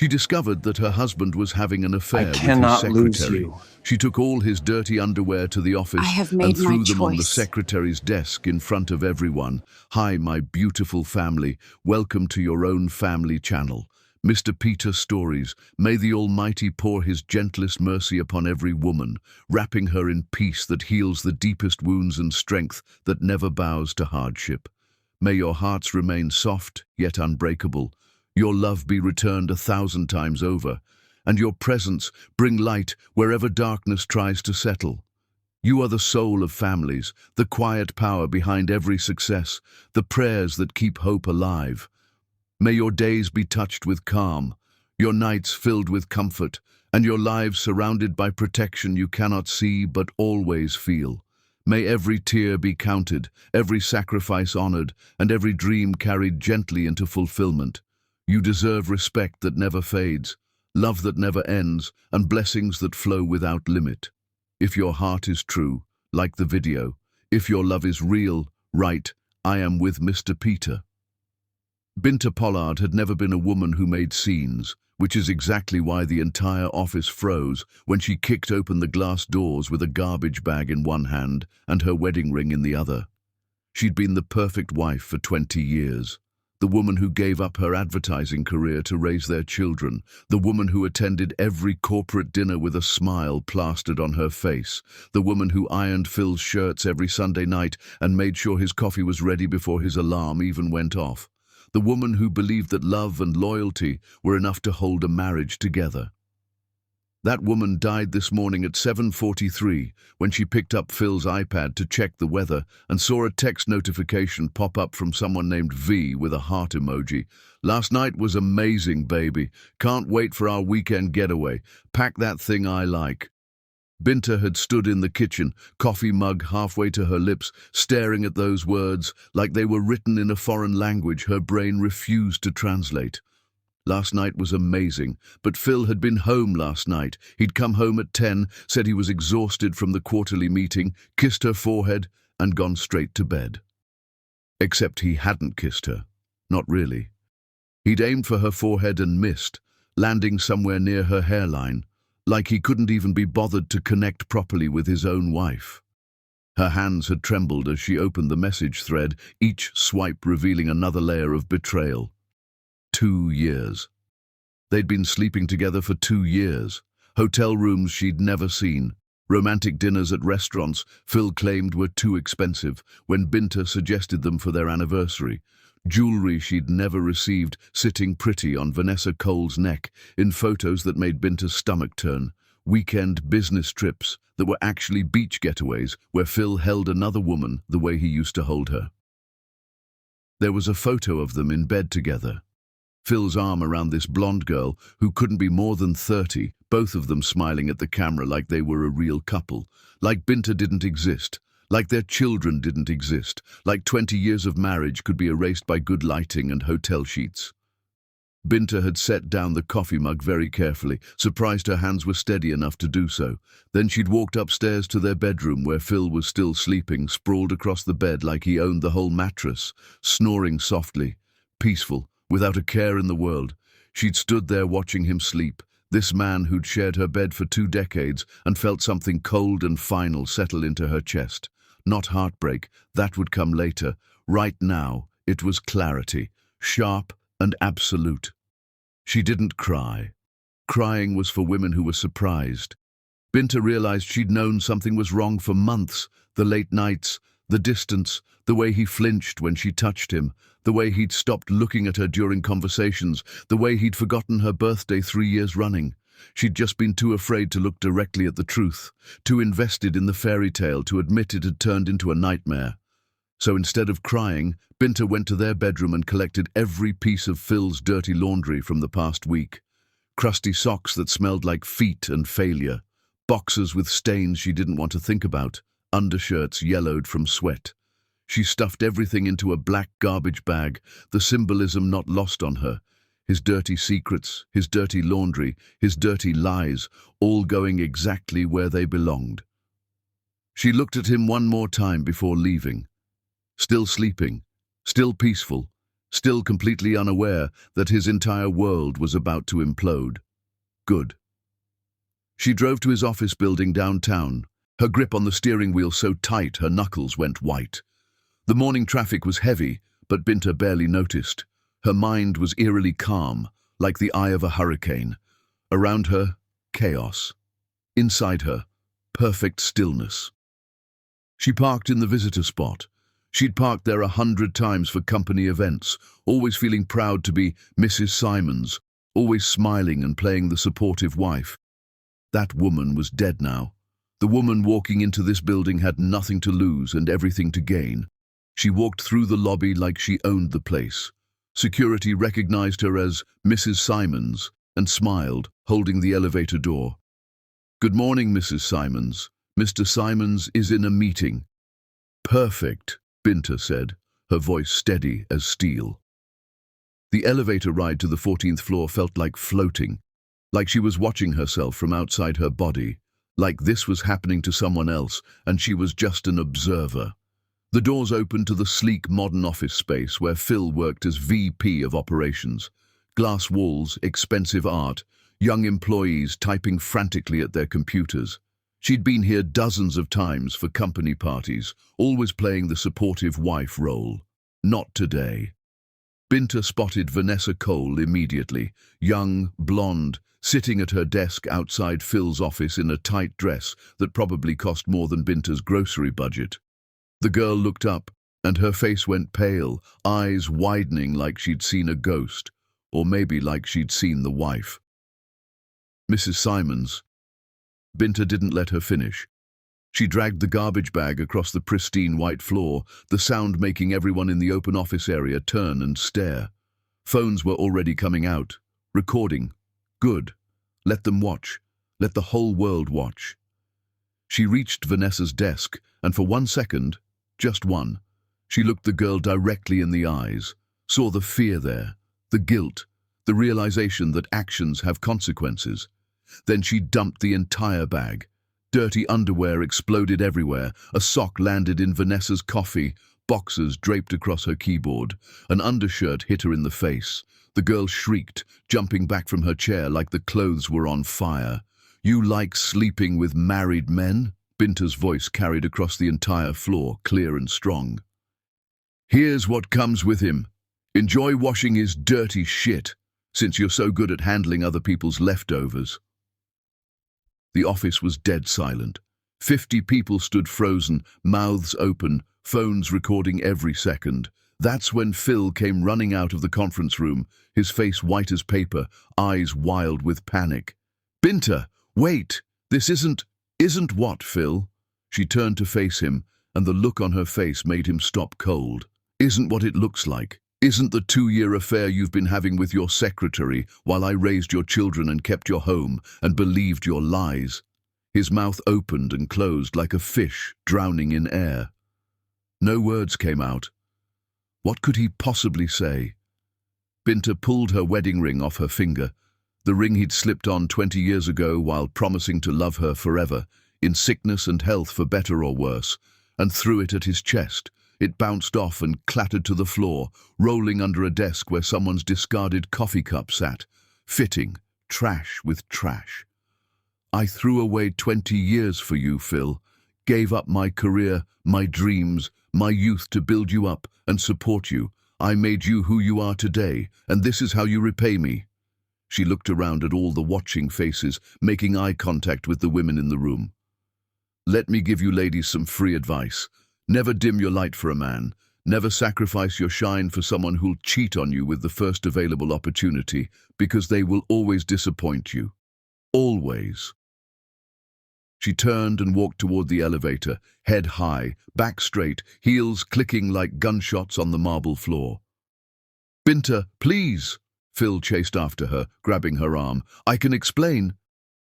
She discovered that her husband was having an I affair with his cannot lose secretary. you. She took all his dirty underwear to the office I have and made my threw them on the choice. secretary's desk in front of everyone. "Hi, my beautiful family. Welcome to your own family channel. Mr. Peter Stories. May the Almighty pour his gentlest mercy upon every woman, wrapping her in peace that heals the deepest wounds and strength that never bows to hardship. May your hearts remain soft yet unbreakable, your love be returned 1,000 times over, and your presence bring light wherever darkness tries to settle. You are the soul of families, the quiet power behind every success, the prayers that keep hope alive. May your days be touched with calm, your nights filled with comfort, and your lives surrounded by protection you cannot see but always feel. May every tear be counted, every sacrifice honored, and every dream carried gently into fulfillment. You deserve respect that never fades, love that never ends, and blessings that flow without limit. If your heart is true, like the video, if your love is real, write, "I am with Mr. Peter." Binta Pollard had never been a woman who made scenes, which is exactly why the entire office froze when she kicked open the glass doors with a garbage bag in one hand and her wedding ring in the other. She'd been the perfect wife for 20 years. The woman who gave up her advertising career to raise their children, the woman who attended every corporate dinner with a smile plastered on her face, the woman who ironed Phil's shirts every Sunday night and made sure his coffee was ready before his alarm even went off, the woman who believed that love and loyalty were enough to hold a marriage together. That woman died this morning at 7:43 when she picked up Phil's iPad to check the weather and saw a text notification pop up from someone named V with a heart emoji. "Last night was amazing, baby. Can't wait for our weekend getaway. Pack that thing I like." Binta had stood in the kitchen, coffee mug halfway to her lips, staring at those words like they were written in a foreign language her brain refused to translate. Last night was amazing, but Phil had been home last night. He'd come home at 10, said he was exhausted from the quarterly meeting, kissed her forehead, and gone straight to bed. Except he hadn't kissed her. Not really. He'd aimed for her forehead and missed, landing somewhere near her hairline, like he couldn't even be bothered to connect properly with his own wife. Her hands had trembled as she opened the message thread, each swipe revealing another layer of betrayal. 2 years. They'd been sleeping together for 2 years. Hotel rooms she'd never seen. Romantic dinners at restaurants Phil claimed were too expensive when Binta suggested them for their anniversary. Jewelry she'd never received sitting pretty on Vanessa Cole's neck in photos that made Binta's stomach turn. Weekend business trips that were actually beach getaways where Phil held another woman the way he used to hold her. There was a photo of them in bed together. Phil's arm around this blonde girl who couldn't be more than 30, both of them smiling at the camera like they were a real couple, like Binta didn't exist, like their children didn't exist, like 20 years of marriage could be erased by good lighting and hotel sheets. Binta had set down the coffee mug very carefully, surprised her hands were steady enough to do so. Then she'd walked upstairs to their bedroom where Phil was still sleeping, sprawled across the bed like he owned the whole mattress, snoring softly, peaceful, without a care in the world. She'd stood there watching him sleep, this man who'd shared her bed for 2 decades, and felt something cold and final settle into her chest. Not heartbreak, that would come later. Right now, it was clarity, sharp and absolute. She didn't cry. Crying was for women who were surprised. Binta realized she'd known something was wrong for months. The late nights, the distance, the way he flinched when she touched him, the way he'd stopped looking at her during conversations, the way he'd forgotten her birthday 3 years running. She'd just been too afraid to look directly at the truth, too invested in the fairy tale to admit it had turned into a nightmare. So instead of crying, Binta went to their bedroom and collected every piece of Phil's dirty laundry from the past week. Crusty socks that smelled like feet and failure, boxers with stains she didn't want to think about, undershirts yellowed from sweat. She stuffed everything into a black garbage bag, the symbolism not lost on her. His dirty secrets, his dirty laundry, his dirty lies, all going exactly where they belonged. She looked at him one more time before leaving. Still sleeping, still peaceful, still completely unaware that his entire world was about to implode. Good. She drove to his office building downtown, her grip on the steering wheel so tight her knuckles went white. The morning traffic was heavy, but Binta barely noticed. Her mind was eerily calm, like the eye of a hurricane. Around her, chaos. Inside her, perfect stillness. She parked in the visitor spot. She'd parked there 100 times for company events, always feeling proud to be Mrs. Simons, always smiling and playing the supportive wife. That woman was dead now. The woman walking into this building had nothing to lose and everything to gain. She walked through the lobby like she owned the place. Security recognized her as Mrs. Simons and smiled, holding the elevator door. "Good morning, Mrs. Simons. Mr. Simons is in a meeting." "Perfect," Binta said, her voice steady as steel. The elevator ride to the 14th floor felt like floating, like she was watching herself from outside her body, like this was happening to someone else and she was just an observer. The doors opened to the sleek modern office space where Phil worked as VP of operations. Glass walls, expensive art, young employees typing frantically at their computers. She'd been here dozens of times for company parties, always playing the supportive wife role. Not today. Binta spotted Vanessa Cole immediately, young, blonde, sitting at her desk outside Phil's office in a tight dress that probably cost more than Binta's grocery budget. The girl looked up, and her face went pale, eyes widening like she'd seen a ghost, or maybe like she'd seen the wife. "Mrs. Simons." Binta didn't let her finish. She dragged the garbage bag across the pristine white floor, the sound making everyone in the open office area turn and stare. Phones were already coming out, recording. Good. Let them watch. Let the whole world watch. She reached Vanessa's desk, and for 1 second, just one, she looked the girl directly in the eyes, saw the fear there, the guilt, the realization that actions have consequences. Then she dumped the entire bag. Dirty underwear exploded everywhere, a sock landed in Vanessa's coffee, boxers draped across her keyboard, an undershirt hit her in the face. The girl shrieked, jumping back from her chair like the clothes were on fire. "You like sleeping with married men?" Binta's voice carried across the entire floor, clear and strong. "Here's what comes with him. Enjoy washing his dirty shit, since you're so good at handling other people's leftovers." The office was dead silent. 50 people stood frozen, mouths open, phones recording every second. That's when Phil came running out of the conference room, his face white as paper, eyes wild with panic. "Binta, wait! This isn't what, Phil?" She turned to face him, and the look on her face made him stop cold. "Isn't what it looks like. Isn't the 2-year affair you've been having with your secretary while I raised your children and kept your home and believed your lies?" His mouth opened and closed like a fish drowning in air. No words came out. What could he possibly say? Binta pulled her wedding ring off her finger, the ring he'd slipped on 20 years ago while promising to love her forever, in sickness and health for better or worse, and threw it at his chest. It bounced off and clattered to the floor, rolling under a desk where someone's discarded coffee cup sat, fitting, trash with trash. "I threw away 20 years for you, Phil. Gave up my career, my dreams, my youth to build you up and support you. I made you who you are today, and this is how you repay me." She looked around at all the watching faces, making eye contact with the women in the room. "Let me give you ladies some free advice. Never dim your light for a man. Never sacrifice your shine for someone who'll cheat on you with the first available opportunity, because they will always disappoint you. Always." She turned and walked toward the elevator, head high, back straight, heels clicking like gunshots on the marble floor. "Binta, please!" Phil chased after her, grabbing her arm. "I can explain."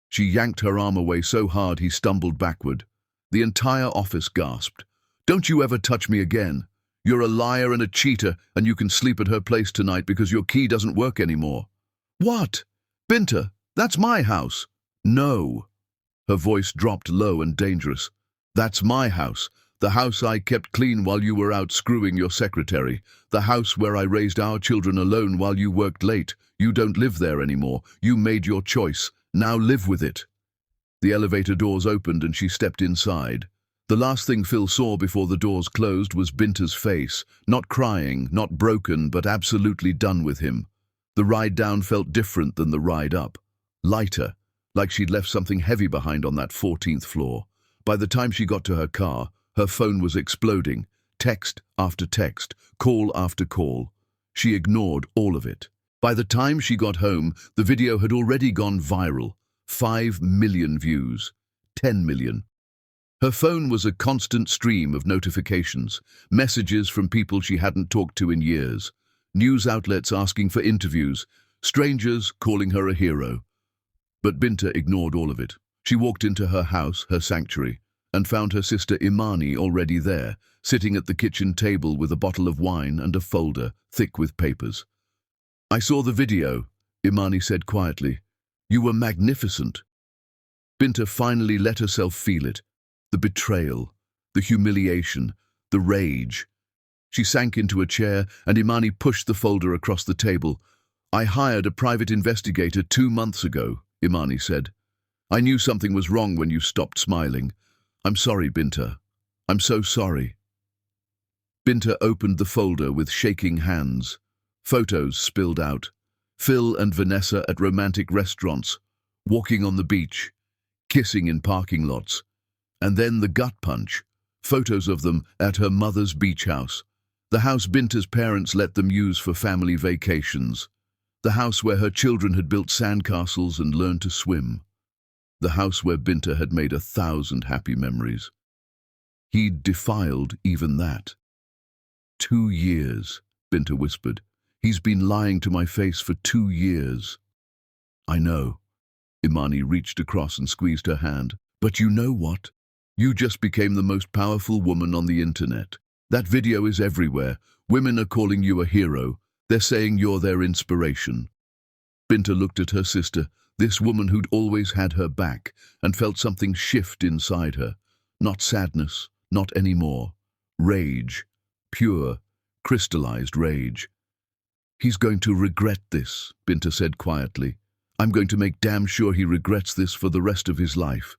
She yanked her arm away so hard he stumbled backward. The entire office gasped. "Don't you ever touch me again. You're a liar and a cheater, and you can sleep at her place tonight because your key doesn't work anymore." "What? Binta, that's my house." "No." Her voice dropped low and dangerous. "That's my house. The house I kept clean while you were out screwing your secretary. The house where I raised our children alone while you worked late. You don't live there anymore. You made your choice. Now live with it." The elevator doors opened and she stepped inside. The last thing Phil saw before the doors closed was Binta's face, not crying, not broken, but absolutely done with him. The ride down felt different than the ride up. Lighter, like she'd left something heavy behind on that 14th floor. By the time she got to her car, her phone was exploding. Text after text, call after call. She ignored all of it. By the time she got home, the video had already gone viral. 5 million views. 10 million. Her phone was a constant stream of notifications, messages from people she hadn't talked to in years, news outlets asking for interviews, strangers calling her a hero. But Binta ignored all of it. She walked into her house, her sanctuary, and found her sister Imani already there, sitting at the kitchen table with a bottle of wine and a folder, thick with papers. "I saw the video," Imani said quietly. "You were magnificent." Binta finally let herself feel it. The betrayal, the humiliation, the rage. She sank into a chair and Imani pushed the folder across the table. "I hired a private investigator 2 months ago," Imani said. "I knew something was wrong when you stopped smiling. I'm sorry, Binta. I'm so sorry." Binta opened the folder with shaking hands. Photos spilled out. Phil and Vanessa at romantic restaurants, walking on the beach, kissing in parking lots. And then the gut punch. Photos of them at her mother's beach house. The house Binta's parents let them use for family vacations. The house where her children had built sandcastles and learned to swim. The house where Binta had made 1,000 happy memories. He'd defiled even that. 2 years, Binta whispered. "He's been lying to my face for 2 years." "I know." Imani reached across and squeezed her hand. "But you know what? You just became the most powerful woman on the internet. That video is everywhere. Women are calling you a hero. They're saying you're their inspiration." Binta looked at her sister, this woman who'd always had her back, and felt something shift inside her. Not sadness, not anymore. Rage. Pure, crystallized rage. "He's going to regret this," Binta said quietly. "I'm going to make damn sure he regrets this for the rest of his life."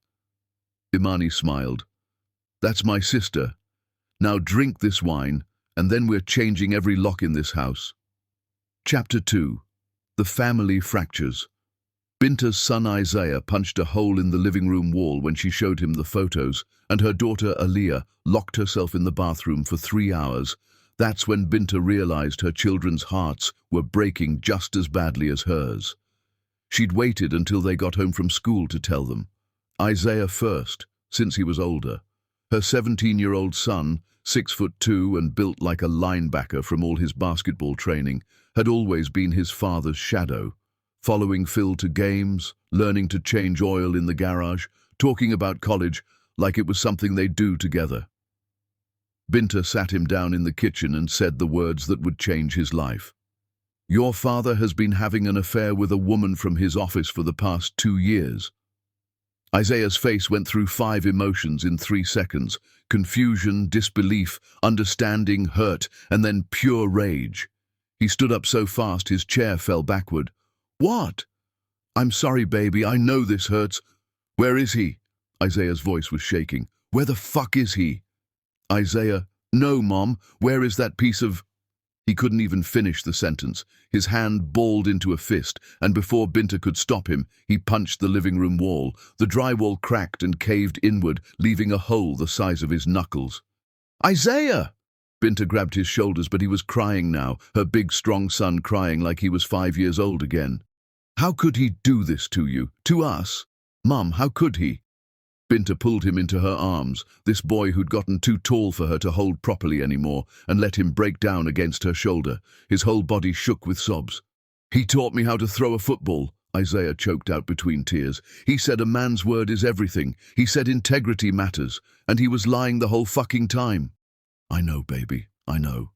Imani smiled. "That's my sister. Now drink this wine, and then we're changing every lock in this house." Chapter 2. The Family Fractures. Binta's son Isaiah punched a hole in the living room wall when she showed him the photos, and her daughter Aliyah locked herself in the bathroom for 3 hours. That's when Binta realized her children's hearts were breaking just as badly as hers. She'd waited until they got home from school to tell them. Isaiah first, since he was older. Her 17-year-old son, 6'2" and built like a linebacker from all his basketball training, had always been his father's shadow, following Phil to games, learning to change oil in the garage, talking about college like it was something they'd do together. Binta sat him down in the kitchen and said the words that would change his life. "Your father has been having an affair with a woman from his office for the past 2 years. Isaiah's face went through 5 emotions in 3 seconds. Confusion, disbelief, understanding, hurt, and then pure rage. He stood up so fast his chair fell backward. "What?" "I'm sorry, baby. I know this hurts." "Where is he?" Isaiah's voice was shaking. "Where the fuck is he?" Isaiah, "No, Mom. Where is that piece of—" He couldn't even finish the sentence. His hand balled into a fist, and before Binta could stop him, he punched the living room wall. The drywall cracked and caved inward, leaving a hole the size of his knuckles. "Isaiah!" Binta grabbed his shoulders, but he was crying now, her big, strong son crying like he was 5 years old again. "How could he do this to you? To us? Mum, how could he?" Binta pulled him into her arms, this boy who'd gotten too tall for her to hold properly anymore, and let him break down against her shoulder. His whole body shook with sobs. "He taught me how to throw a football," Isaiah choked out between tears. "He said a man's word is everything. He said integrity matters, and he was lying the whole fucking time." "I know, baby, I know.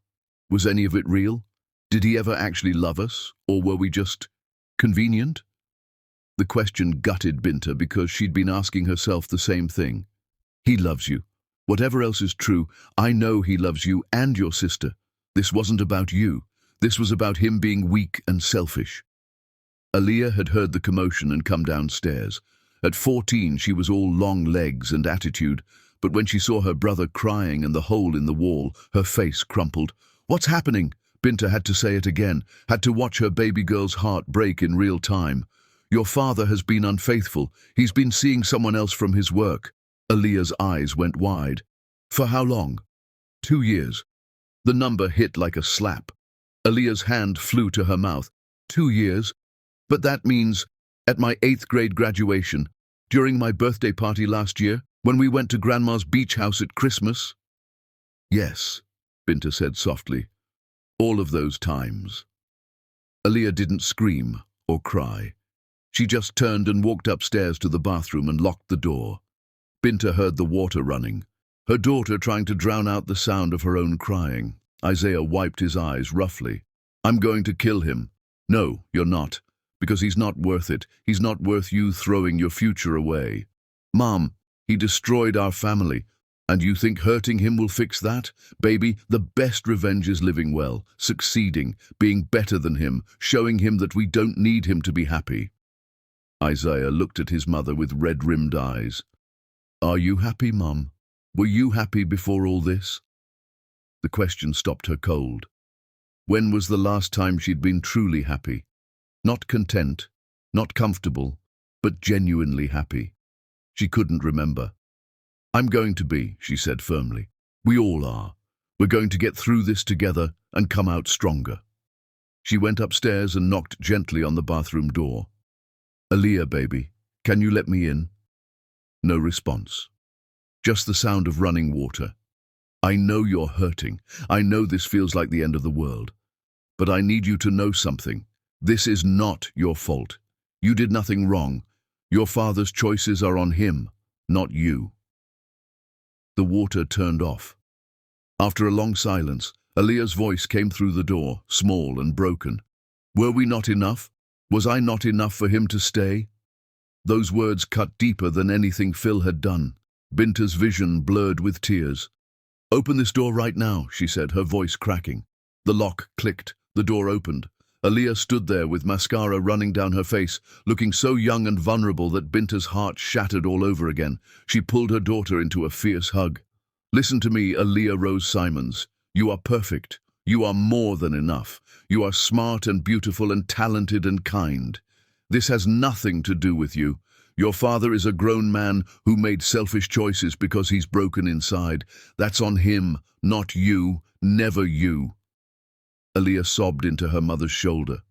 Was any of it real? Did he ever actually love us, or were we just convenient?" The question gutted Binta because she'd been asking herself the same thing. "He loves you. Whatever else is true, I know he loves you and your sister. This wasn't about you. This was about him being weak and selfish. Aaliyah had heard the commotion and come downstairs. At 14, she was all long legs and attitude, but when she saw her brother crying and the hole in the wall, her face crumpled. "What's happening?" Binta had to say it again, had to watch her baby girl's heart break in real time. "Your father has been unfaithful. He's been seeing someone else from his work." Aaliyah's eyes went wide. "For how long?" 2 years. The number hit like a slap. Aaliyah's hand flew to her mouth. 2 years? But that means, at my 8th grade graduation, during my birthday party last year, when we went to Grandma's beach house at Christmas? "Yes," Binta said softly. "All of those times." Aaliyah didn't scream or cry. She just turned and walked upstairs to the bathroom and locked the door. Binta heard the water running, her daughter trying to drown out the sound of her own crying. Isaiah wiped his eyes roughly. "I'm going to kill him." "No, you're not. Because he's not worth it. He's not worth you throwing your future away." "Mom, he destroyed our family. And you think hurting him will fix that? Baby, the best revenge is living well, succeeding, being better than him, showing him that we don't need him to be happy." Isaiah looked at his mother with red-rimmed eyes. "Are you happy, Mum? Were you happy before all this?" The question stopped her cold. When was the last time she'd been truly happy? Not content, not comfortable, but genuinely happy. She couldn't remember. "I'm going to be," she said firmly. "We all are. We're going to get through this together and come out stronger." She went upstairs and knocked gently on the bathroom door. "Aaliyah, baby, can you let me in?" No response. Just the sound of running water. "I know you're hurting. I know this feels like the end of the world. But I need you to know something. This is not your fault. You did nothing wrong. Your father's choices are on him, not you." The water turned off. After a long silence, Aaliyah's voice came through the door, small and broken. "Were we not enough? Was I not enough for him to stay?" Those words cut deeper than anything Phil had done. Binta's vision blurred with tears. "Open this door right now," she said, her voice cracking. The lock clicked. The door opened. Aaliyah stood there with mascara running down her face, looking so young and vulnerable that Binta's heart shattered all over again. She pulled her daughter into a fierce hug. "Listen to me, Aaliyah Rose Simons. You are perfect. You are more than enough. You are smart and beautiful and talented and kind. This has nothing to do with you. Your father is a grown man who made selfish choices because he's broken inside. That's on him, not you, never you." Aaliyah sobbed into her mother's shoulder.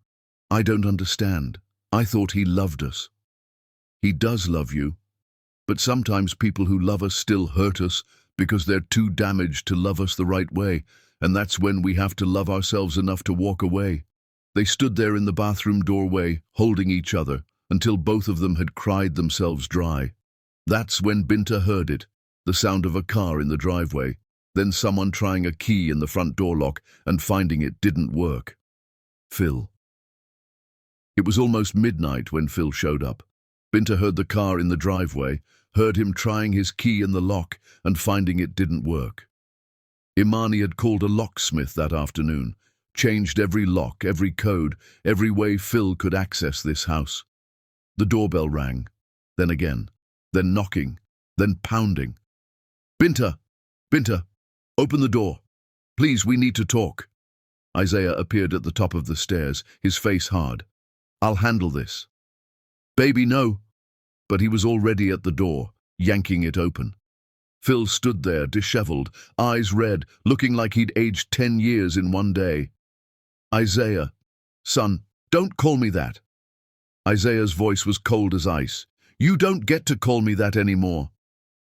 "I don't understand. I thought he loved us." "He does love you. But sometimes people who love us still hurt us because they're too damaged to love us the right way, and that's when we have to love ourselves enough to walk away." They stood there in the bathroom doorway, holding each other, until both of them had cried themselves dry. That's when Binta heard it, the sound of a car in the driveway, then someone trying a key in the front door lock and finding it didn't work. Phil. It was almost midnight when Phil showed up. Binta heard the car in the driveway, heard him trying his key in the lock and finding it didn't work. Imani had called a locksmith that afternoon, changed every lock, every code, every way Phil could access this house. The doorbell rang, then again, then knocking, then pounding. "Binta! Binta! Open the door. Please, we need to talk." Isaiah appeared at the top of the stairs, his face hard. "I'll handle this." "Baby, no." But he was already at the door, yanking it open. Phil stood there, disheveled, eyes red, looking like he'd aged 10 years in one day. "Isaiah, son, don't call me that." Isaiah's voice was cold as ice. "You don't get to call me that anymore.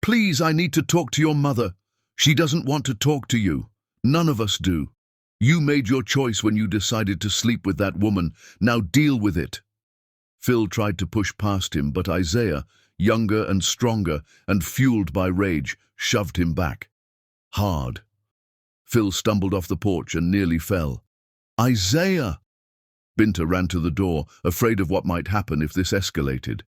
Please, I need to talk to your mother. She doesn't want to talk to you. None of us do. You made your choice when you decided to sleep with that woman. Now deal with it." Phil tried to push past him, but Isaiah, younger and stronger and fueled by rage, shoved him back. Hard. Phil stumbled off the porch and nearly fell. "Isaiah!" Binta ran to the door, afraid of what might happen if this escalated.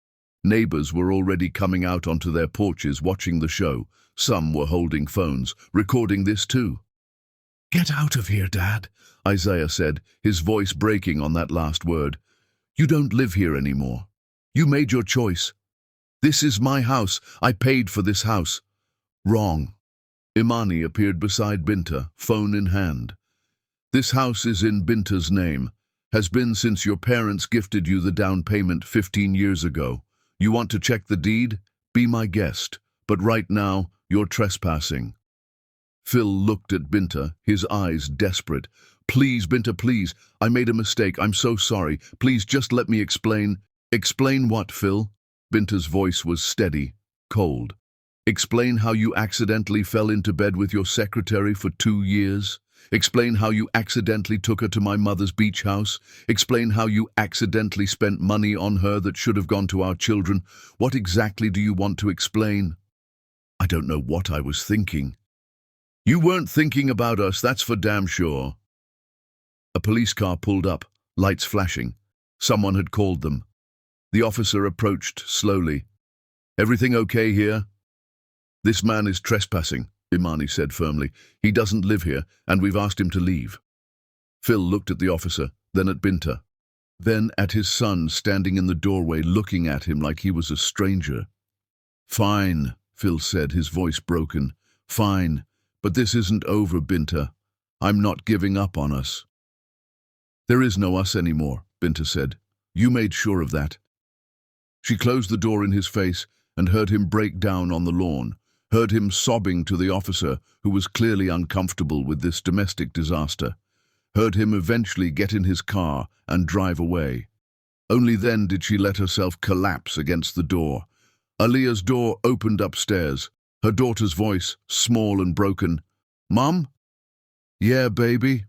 Neighbors were already coming out onto their porches watching the show. Some were holding phones, recording this too. "Get out of here, Dad," Isaiah said, his voice breaking on that last word. "You don't live here anymore. You made your choice. This is my house. I paid for this house." "Wrong." Imani appeared beside Binta, phone in hand. "This house is in Binta's name. Has been since your parents gifted you the down payment 15 years ago. You want to check the deed? Be my guest. But right now, you're trespassing." Phil looked at Binta, his eyes desperate. "Please, Binta, please. I made a mistake. I'm so sorry. Please just let me explain." "Explain what, Phil?" Binta's voice was steady, cold. "Explain how you accidentally fell into bed with your secretary for 2 years? Explain how you accidentally took her to my mother's beach house? Explain how you accidentally spent money on her that should have gone to our children? What exactly do you want to explain?" "I don't know what I was thinking." "You weren't thinking about us, that's for damn sure." A police car pulled up, lights flashing. Someone had called them. The officer approached slowly. "Everything okay here?" "This man is trespassing," Imani said firmly. "He doesn't live here, and we've asked him to leave." Phil looked at the officer, then at Binta, then at his son standing in the doorway looking at him like he was a stranger. "Fine," Phil said, his voice broken. "Fine, but this isn't over, Binta. I'm not giving up on us." "There is no us anymore," Binta said. "You made sure of that." She closed the door in his face and heard him break down on the lawn, heard him sobbing to the officer who was clearly uncomfortable with this domestic disaster, heard him eventually get in his car and drive away. Only then did she let herself collapse against the door. Aaliyah's door opened upstairs, her daughter's voice, small and broken. "Mom?" "Yeah, baby."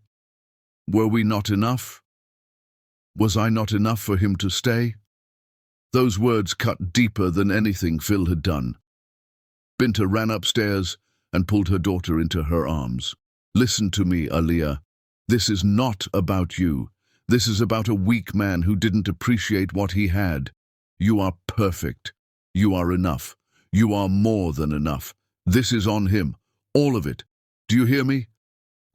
"Were we not enough? Was I not enough for him to stay?" Those words cut deeper than anything Phil had done. Binta ran upstairs and pulled her daughter into her arms. "Listen to me, Aaliyah. This is not about you. This is about a weak man who didn't appreciate what he had. You are perfect. You are enough. You are more than enough. This is on him. All of it. Do you hear me?"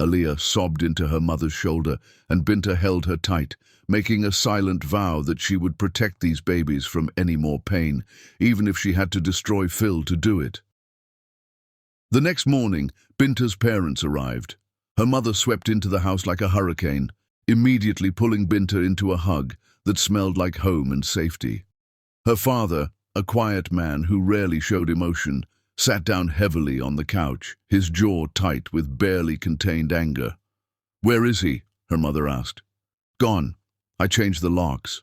Aaliyah sobbed into her mother's shoulder, and Binta held her tight, making a silent vow that she would protect these babies from any more pain, even if she had to destroy Phil to do it. The next morning, Binta's parents arrived. Her mother swept into the house like a hurricane, immediately pulling Binta into a hug that smelled like home and safety. Her father, a quiet man who rarely showed emotion, sat down heavily on the couch, his jaw tight with barely contained anger. "Where is he?" her mother asked. "Gone. I changed the locks."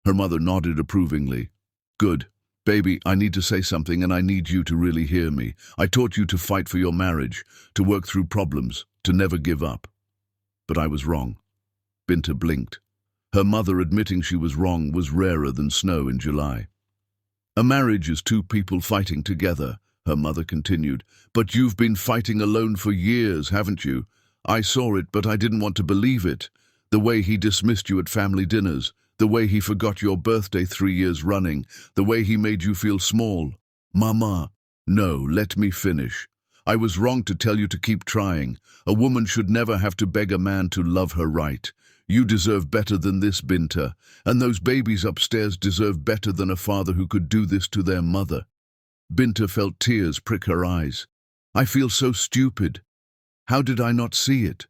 Her mother nodded approvingly. "Good. Baby, I need to say something, and I need you to really hear me. I taught you to fight for your marriage, to work through problems, to never give up. But I was wrong." Binta blinked. Her mother admitting she was wrong was rarer than snow in July. "A marriage is two people fighting together," her mother continued. "But you've been fighting alone for years, haven't you? I saw it, but I didn't want to believe it. The way he dismissed you at family dinners, the way he forgot your birthday 3 years running, the way he made you feel small. Mama, no, let me finish. I was wrong to tell you to keep trying. A woman should never have to beg a man to love her right. You deserve better than this, Binta, and those babies upstairs deserve better than a father who could do this to their mother." Binta felt tears prick her eyes. "I feel so stupid. How did I not see it?"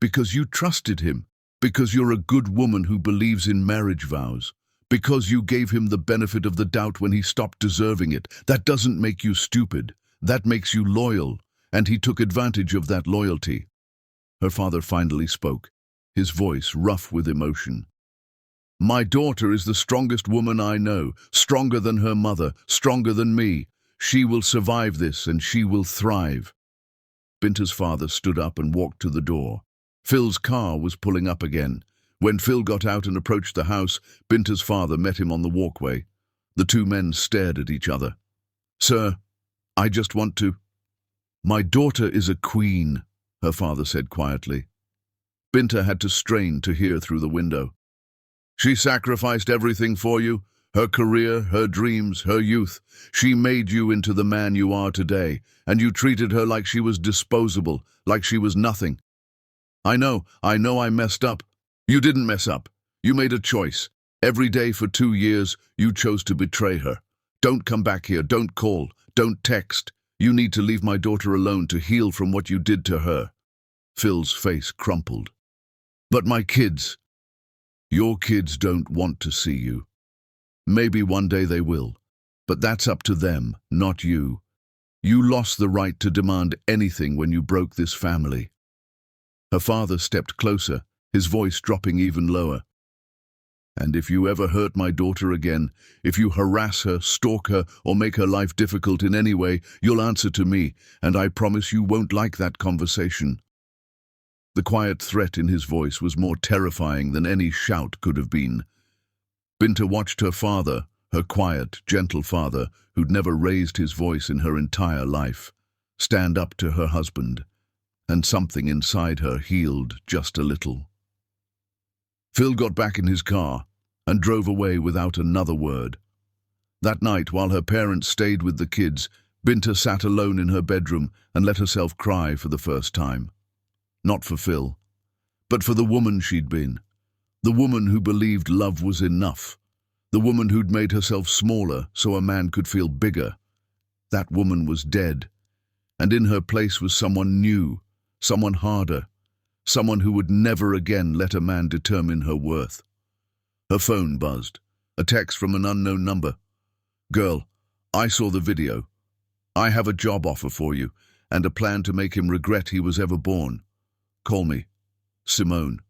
"Because you trusted him. Because you're a good woman who believes in marriage vows. Because you gave him the benefit of the doubt when he stopped deserving it. That doesn't make you stupid. That makes you loyal. And he took advantage of that loyalty." Her father finally spoke, his voice rough with emotion. "My daughter is the strongest woman I know, stronger than her mother, stronger than me. She will survive this, and she will thrive." Binta's father stood up and walked to the door. Phil's car was pulling up again. When Phil got out and approached the house, Binta's father met him on the walkway. The two men stared at each other. "Sir, I just want to—" "My daughter is a queen," her father said quietly. Binta had to strain to hear through the window. "She sacrificed everything for you. Her career, her dreams, her youth. She made you into the man you are today, and you treated her like she was disposable, like she was nothing. I know I messed up. You didn't mess up. You made a choice. Every day for 2 years, you chose to betray her. Don't come back here, don't call, don't text. You need to leave my daughter alone to heal from what you did to her. Phil's face crumpled. But my kids, your kids don't want to see you. Maybe one day they will, but that's up to them, not you. You lost the right to demand anything when you broke this family. Her father stepped closer, his voice dropping even lower. And if you ever hurt my daughter again, if you harass her, stalk her, or make her life difficult in any way, you'll answer to me, and I promise you won't like that conversation. The quiet threat in his voice was more terrifying than any shout could have been. Binta watched her father, her quiet, gentle father, who'd never raised his voice in her entire life, stand up to her husband, and something inside her healed just a little. Phil got back in his car and drove away without another word. That night, while her parents stayed with the kids, Binta sat alone in her bedroom and let herself cry for the first time. Not for Phil, but for the woman she'd been. The woman who believed love was enough. The woman who'd made herself smaller so a man could feel bigger. That woman was dead, and in her place was someone new, someone harder, someone who would never again let a man determine her worth. Her phone buzzed, a text from an unknown number. "Girl, I saw the video. I have a job offer for you, and a plan to make him regret he was ever born. Call me. Simone."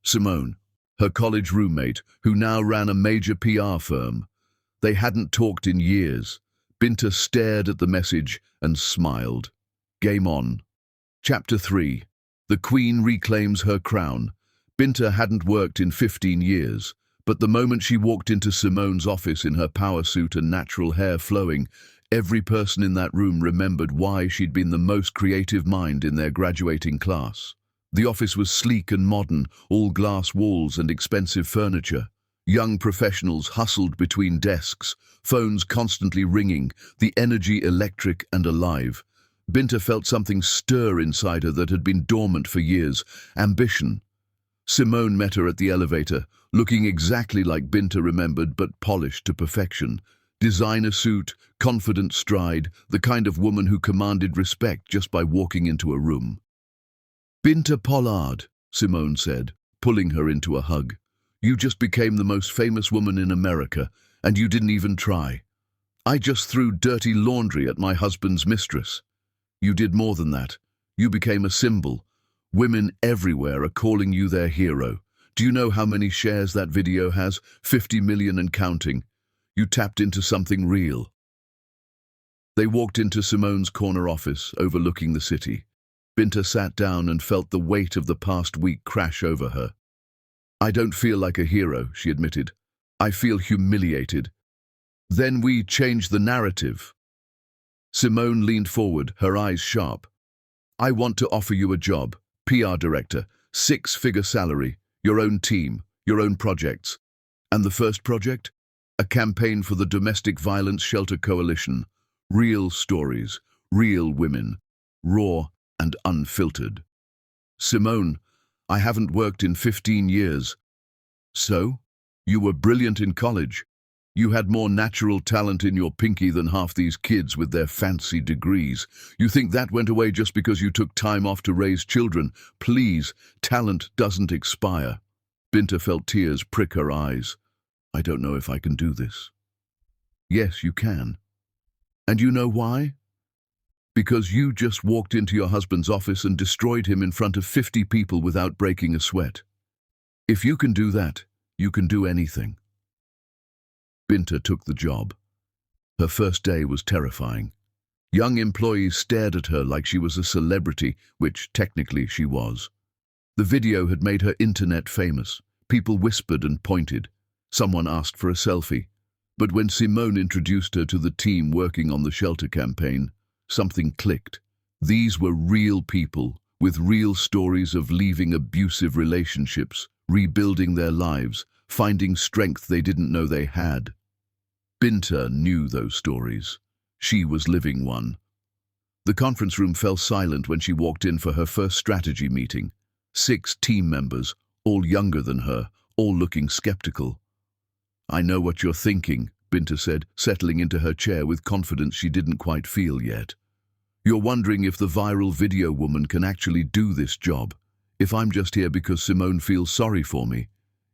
Simone, her college roommate, who now ran a major PR firm. They hadn't talked in years. Binta stared at the message and smiled. Game on. Chapter 3. The Queen reclaims her crown. Binta hadn't worked in 15 years, but the moment she walked into Simone's office in her power suit and natural hair flowing, every person in that room remembered why she'd been the most creative mind in their graduating class. The office was sleek and modern, all glass walls and expensive furniture. Young professionals hustled between desks, phones constantly ringing, the energy electric and alive. Binta felt something stir inside her that had been dormant for years: ambition. Simone met her at the elevator, looking exactly like Binta remembered, but polished to perfection. Designer suit, confident stride, the kind of woman who commanded respect just by walking into a room. "Binta Pollard," Simone said, pulling her into a hug. "You just became the most famous woman in America, and you didn't even try. I just threw dirty laundry at my husband's mistress. You did more than that. You became a symbol. Women everywhere are calling you their hero. Do you know how many shares that video has? 50 million and counting. You tapped into something real." They walked into Simone's corner office, overlooking the city. Binta sat down and felt the weight of the past week crash over her. "I don't feel like a hero," she admitted. "I feel humiliated." "Then we changed the narrative." Simone leaned forward, her eyes sharp. "I want to offer you a job, PR director, 6-figure salary, your own team, your own projects. And the first project? A campaign for the Domestic Violence Shelter Coalition. Real stories, real women, raw and unfiltered." "Simone, I haven't worked in 15 years. "So? You were brilliant in college. You had more natural talent in your pinky than half these kids with their fancy degrees. You think that went away just because you took time off to raise children? Please, talent doesn't expire." Binta felt tears prick her eyes. "I don't know if I can do this." "Yes, you can. And you know why? Because you just walked into your husband's office and destroyed him in front of 50 people without breaking a sweat. If you can do that, you can do anything." Binta took the job. Her first day was terrifying. Young employees stared at her like she was a celebrity, which technically she was. The video had made her internet famous. People whispered and pointed. Someone asked for a selfie. But when Simone introduced her to the team working on the shelter campaign, something clicked. These were real people, with real stories of leaving abusive relationships, rebuilding their lives, finding strength they didn't know they had. Binta knew those stories. She was living one. The conference room fell silent when she walked in for her first strategy meeting. 6 team members, all younger than her, all looking skeptical. "I know what you're thinking," Binta said, settling into her chair with confidence she didn't quite feel yet. "You're wondering if the viral video woman can actually do this job, if I'm just here because Simone feels sorry for me,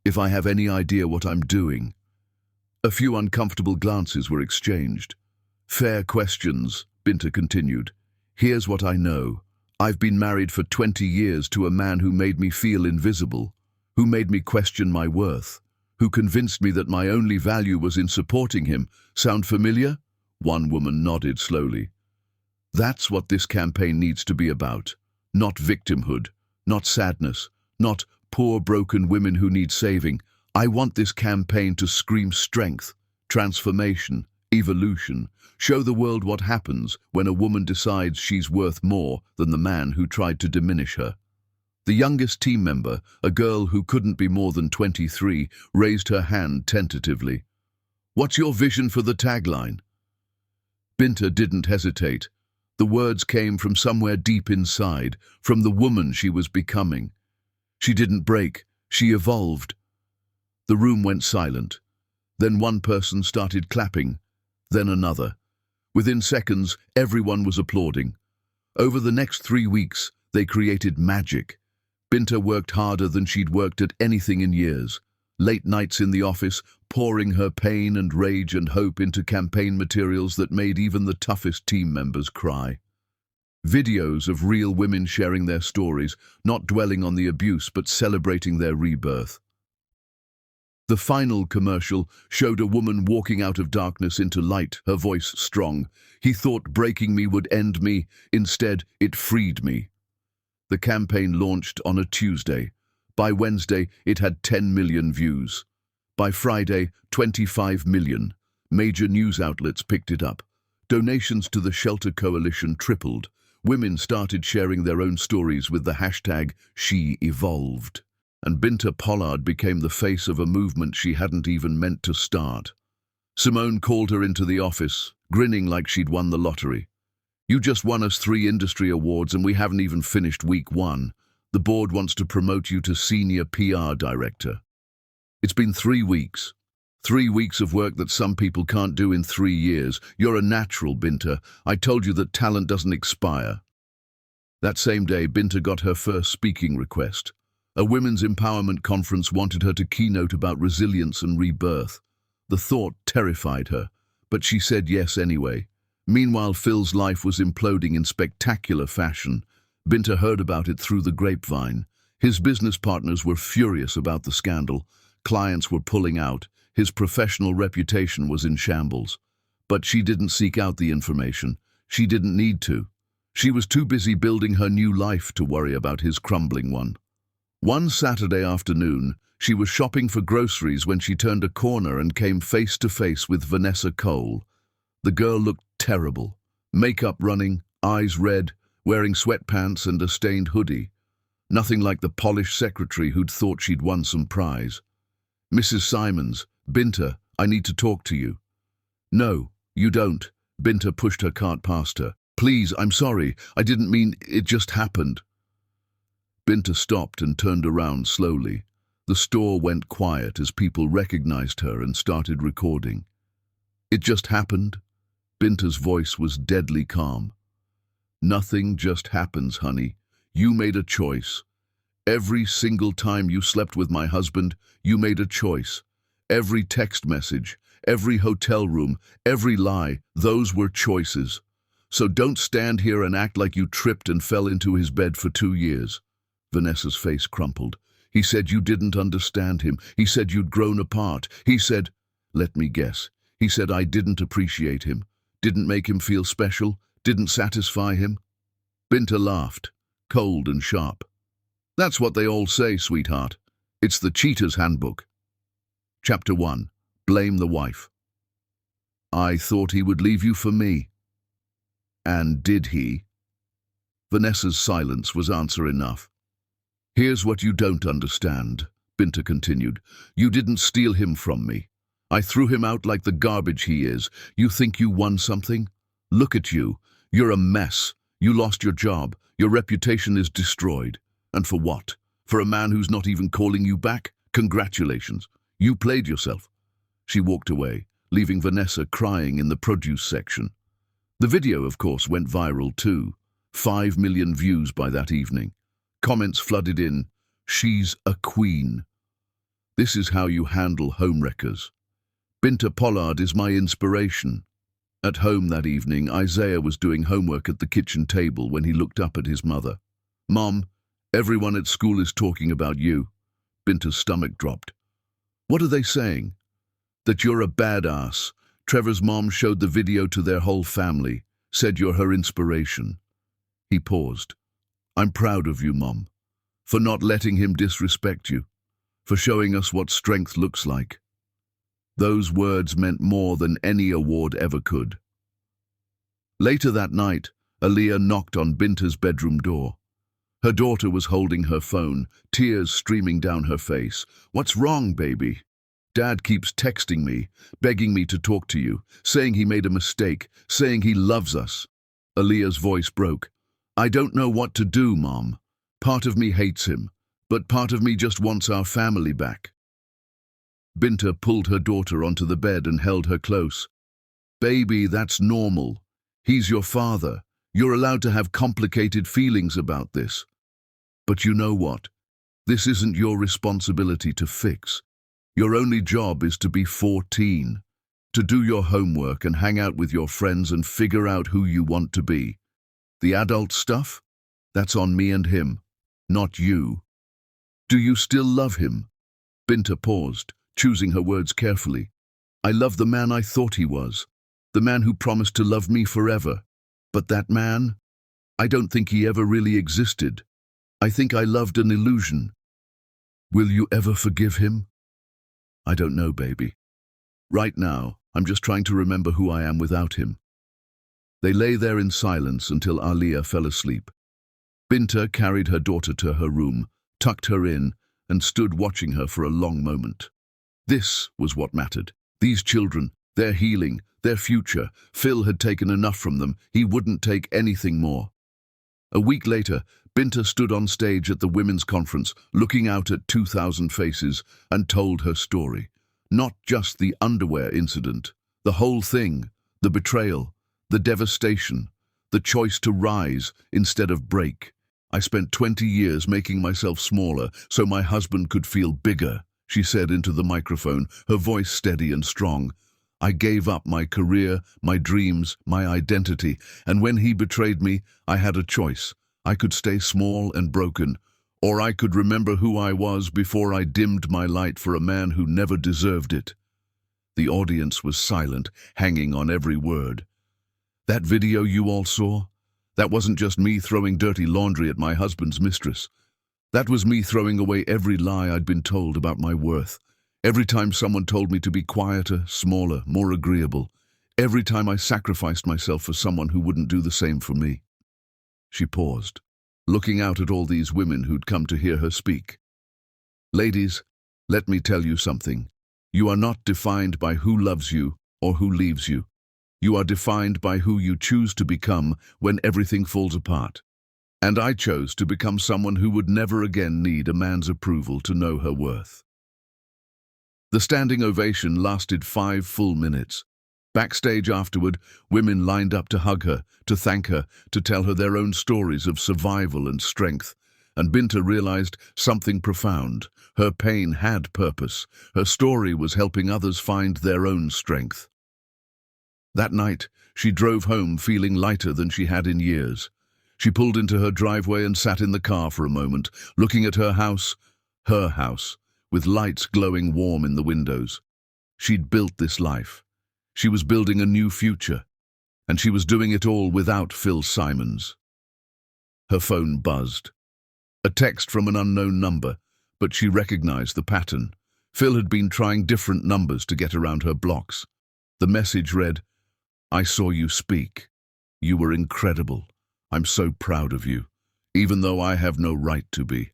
if I have any idea what I'm doing." A few uncomfortable glances were exchanged. "Fair questions," Binta continued. "Here's what I know. I've been married for 20 years to a man who made me feel invisible, who made me question my worth, who convinced me that my only value was in supporting him. Sound familiar?" One woman nodded slowly. "That's what this campaign needs to be about. Not victimhood, not sadness, not poor broken women who need saving. I want this campaign to scream strength, transformation, evolution, show the world what happens when a woman decides she's worth more than the man who tried to diminish her." The youngest team member, a girl who couldn't be more than 23, raised her hand tentatively. "What's your vision for the tagline?" Binta didn't hesitate. The words came from somewhere deep inside, from the woman she was becoming. She didn't break, she evolved. The room went silent. Then one person started clapping, then another. Within seconds, everyone was applauding. Over the next 3 weeks, they created magic. Binta worked harder than she'd worked at anything in years. Late nights in the office, pouring her pain and rage and hope into campaign materials that made even the toughest team members cry. Videos of real women sharing their stories, not dwelling on the abuse but celebrating their rebirth. The final commercial showed a woman walking out of darkness into light, her voice strong. "He thought breaking me would end me. Instead, it freed me." The campaign launched on a Tuesday. By Wednesday, it had 10 million views. By Friday, 25 million. Major news outlets picked it up. Donations to the Shelter Coalition tripled. Women started sharing their own stories with the hashtag #SheEvolved. And Binta Pollard became the face of a movement she hadn't even meant to start. Simone called her into the office, grinning like she'd won the lottery. "You just won us 3 industry awards and we haven't even finished week 1. The board wants to promote you to senior PR director." It's been 3 weeks. 3 weeks of work that some people can't do in 3 years. You're a natural, Binta. I told you that talent doesn't expire. That same day, Binta got her first speaking request. A women's empowerment conference wanted her to keynote about resilience and rebirth. The thought terrified her, but she said yes anyway. Meanwhile, Phil's life was imploding in spectacular fashion. Binta heard about it through the grapevine. His business partners were furious about the scandal. Clients were pulling out. His professional reputation was in shambles. But she didn't seek out the information. She didn't need to. She was too busy building her new life to worry about his crumbling one. One Saturday afternoon, she was shopping for groceries when she turned a corner and came face to face with Vanessa Cole. The girl looked terrible. Makeup running, eyes red, wearing sweatpants and a stained hoodie. Nothing like the polished secretary who'd thought she'd won some prize. "Mrs. Simons, Binta, I need to talk to you." "No, you don't." Binta pushed her cart past her. "Please, I'm sorry. I didn't mean it just happened." Binta stopped and turned around slowly. The store went quiet as people recognized her and started recording. "It just happened?" Binta's voice was deadly calm. "Nothing just happens, honey. You made a choice. Every single time you slept with my husband, you made a choice. Every text message, every hotel room, every lie, those were choices. So don't stand here and act like you tripped and fell into his bed for 2 years. Vanessa's face crumpled. "He said you didn't understand him. He said you'd grown apart. He said—" "Let me guess. He said I didn't appreciate him, didn't make him feel special, didn't satisfy him." Binta laughed, cold and sharp. "That's what they all say, sweetheart. It's the cheater's handbook." Chapter 1. Blame the wife. "I thought he would leave you for me." "And did he?" Vanessa's silence was answer enough. "Here's what you don't understand," Binta continued. "You didn't steal him from me. I threw him out like the garbage he is. You think you won something? Look at you. You're a mess. You lost your job. Your reputation is destroyed. And for what? For a man who's not even calling you back? Congratulations. You played yourself. She walked away, leaving Vanessa crying in the produce section. The video, of course, went viral too. 5 million views by that evening. Comments flooded in. She's a queen. This is how you handle homewreckers. Binta Pollard is my inspiration. At home that evening, Isaiah was doing homework at the kitchen table when he looked up at his mother. Mom, everyone at school is talking about you. Binta's stomach dropped. What are they saying? That you're a badass. Trevor's mom showed the video to their whole family, said you're her inspiration. He paused. I'm proud of you, Mom, for not letting him disrespect you, for showing us what strength looks like. Those words meant more than any award ever could. Later that night, Aaliyah knocked on Binta's bedroom door. Her daughter was holding her phone, tears streaming down her face. What's wrong, baby? Dad keeps texting me, begging me to talk to you, saying he made a mistake, saying he loves us. Aaliyah's voice broke. I don't know what to do, Mom. Part of me hates him, but part of me just wants our family back. Binta pulled her daughter onto the bed and held her close. Baby, that's normal. He's your father. You're allowed to have complicated feelings about this. But you know what? This isn't your responsibility to fix. Your only job is to be 14, to do your homework and hang out with your friends and figure out who you want to be. The adult stuff? That's on me and him, not you. Do you still love him? Binta paused, choosing her words carefully. I love the man I thought he was, the man who promised to love me forever. But that man? I don't think he ever really existed. I think I loved an illusion. Will you ever forgive him? I don't know, baby. Right now, I'm just trying to remember who I am without him. They lay there in silence until Aaliyah fell asleep. Binta carried her daughter to her room, tucked her in, and stood watching her for a long moment. This was what mattered. These children, their healing, their future. Phil had taken enough from them. He wouldn't take anything more. A week later, Binta stood on stage at the women's conference, looking out at 2,000 faces, and told her story. Not just the underwear incident, the whole thing, the betrayal, the devastation, the choice to rise instead of break. I spent 20 years making myself smaller so my husband could feel bigger, she said into the microphone, her voice steady and strong. I gave up my career, my dreams, my identity, and when he betrayed me, I had a choice. I could stay small and broken, or I could remember who I was before I dimmed my light for a man who never deserved it. The audience was silent, hanging on every word. That video you all saw? That wasn't just me throwing dirty laundry at my husband's mistress. That was me throwing away every lie I'd been told about my worth. Every time someone told me to be quieter, smaller, more agreeable. Every time I sacrificed myself for someone who wouldn't do the same for me. She paused, looking out at all these women who'd come to hear her speak. Ladies, let me tell you something. You are not defined by who loves you or who leaves you. You are defined by who you choose to become when everything falls apart. And I chose to become someone who would never again need a man's approval to know her worth. The standing ovation lasted 5 full minutes. Backstage afterward, women lined up to hug her, to thank her, to tell her their own stories of survival and strength. And Binta realized something profound. Her pain had purpose. Her story was helping others find their own strength. That night, she drove home feeling lighter than she had in years. She pulled into her driveway and sat in the car for a moment, looking at her house, with lights glowing warm in the windows. She'd built this life. She was building a new future, and she was doing it all without Phil Simons. Her phone buzzed. A text from an unknown number, but she recognized the pattern. Phil had been trying different numbers to get around her blocks. The message read, I saw you speak. You were incredible. I'm so proud of you, even though I have no right to be.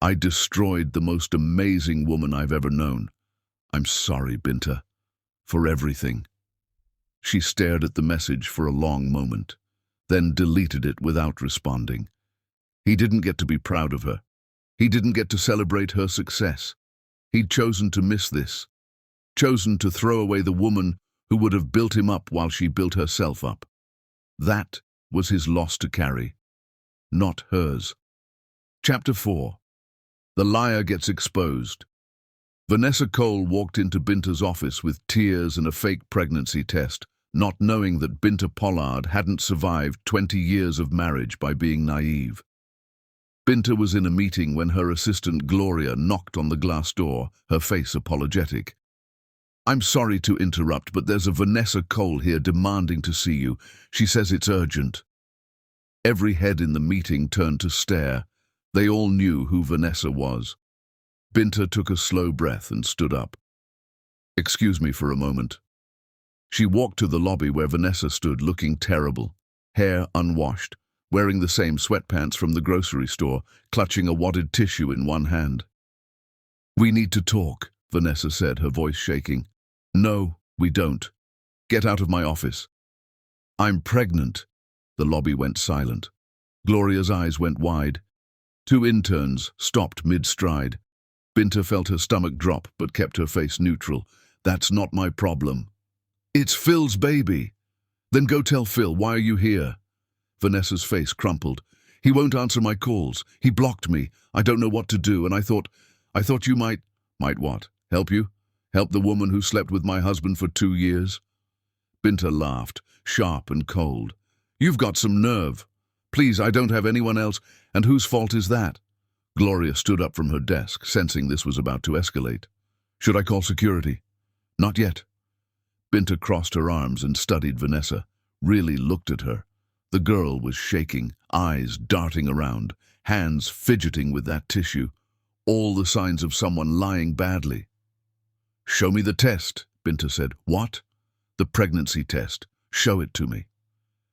I destroyed the most amazing woman I've ever known. I'm sorry, Binta. for everything. She stared at the message for a long moment, then deleted it without responding. He didn't get to be proud of her. He didn't get to celebrate her success. He'd chosen to miss this, chosen to throw away the woman who would have built him up while she built herself up. That was his loss to carry, not hers. Chapter 4. The liar gets exposed. Vanessa Cole walked into Binta's office with tears and a fake pregnancy test, not knowing that Binta Pollard hadn't survived 20 years of marriage by being naive. Binta was in a meeting when her assistant Gloria knocked on the glass door, her face apologetic. "I'm sorry to interrupt, but there's a Vanessa Cole here demanding to see you. She says it's urgent." Every head in the meeting turned to stare. They all knew who Vanessa was. Binta took a slow breath and stood up. "Excuse me for a moment." She walked to the lobby where Vanessa stood, looking terrible, hair unwashed, wearing the same sweatpants from the grocery store, clutching a wadded tissue in one hand. "We need to talk," Vanessa said, her voice shaking. "No, we don't. Get out of my office." "I'm pregnant." The lobby went silent. Gloria's eyes went wide. Two interns stopped mid-stride. Binta felt her stomach drop but kept her face neutral. "That's not my problem." "It's Phil's baby." "Then go tell Phil. Why are you here?" Vanessa's face crumpled. "He won't answer my calls. He blocked me. I don't know what to do, and I thought you might..." "Might what? Help you? Help the woman who slept with my husband for 2 years?" Binta laughed, sharp and cold. "You've got some nerve. Please, I don't have anyone else, and whose fault is that?" Gloria stood up from her desk, sensing this was about to escalate. "Should I call security?" "Not yet." Binta crossed her arms and studied Vanessa, really looked at her. The girl was shaking, eyes darting around, hands fidgeting with that tissue, all the signs of someone lying badly. "Show me the test," Binta said. "What?" "The pregnancy test. Show it to me."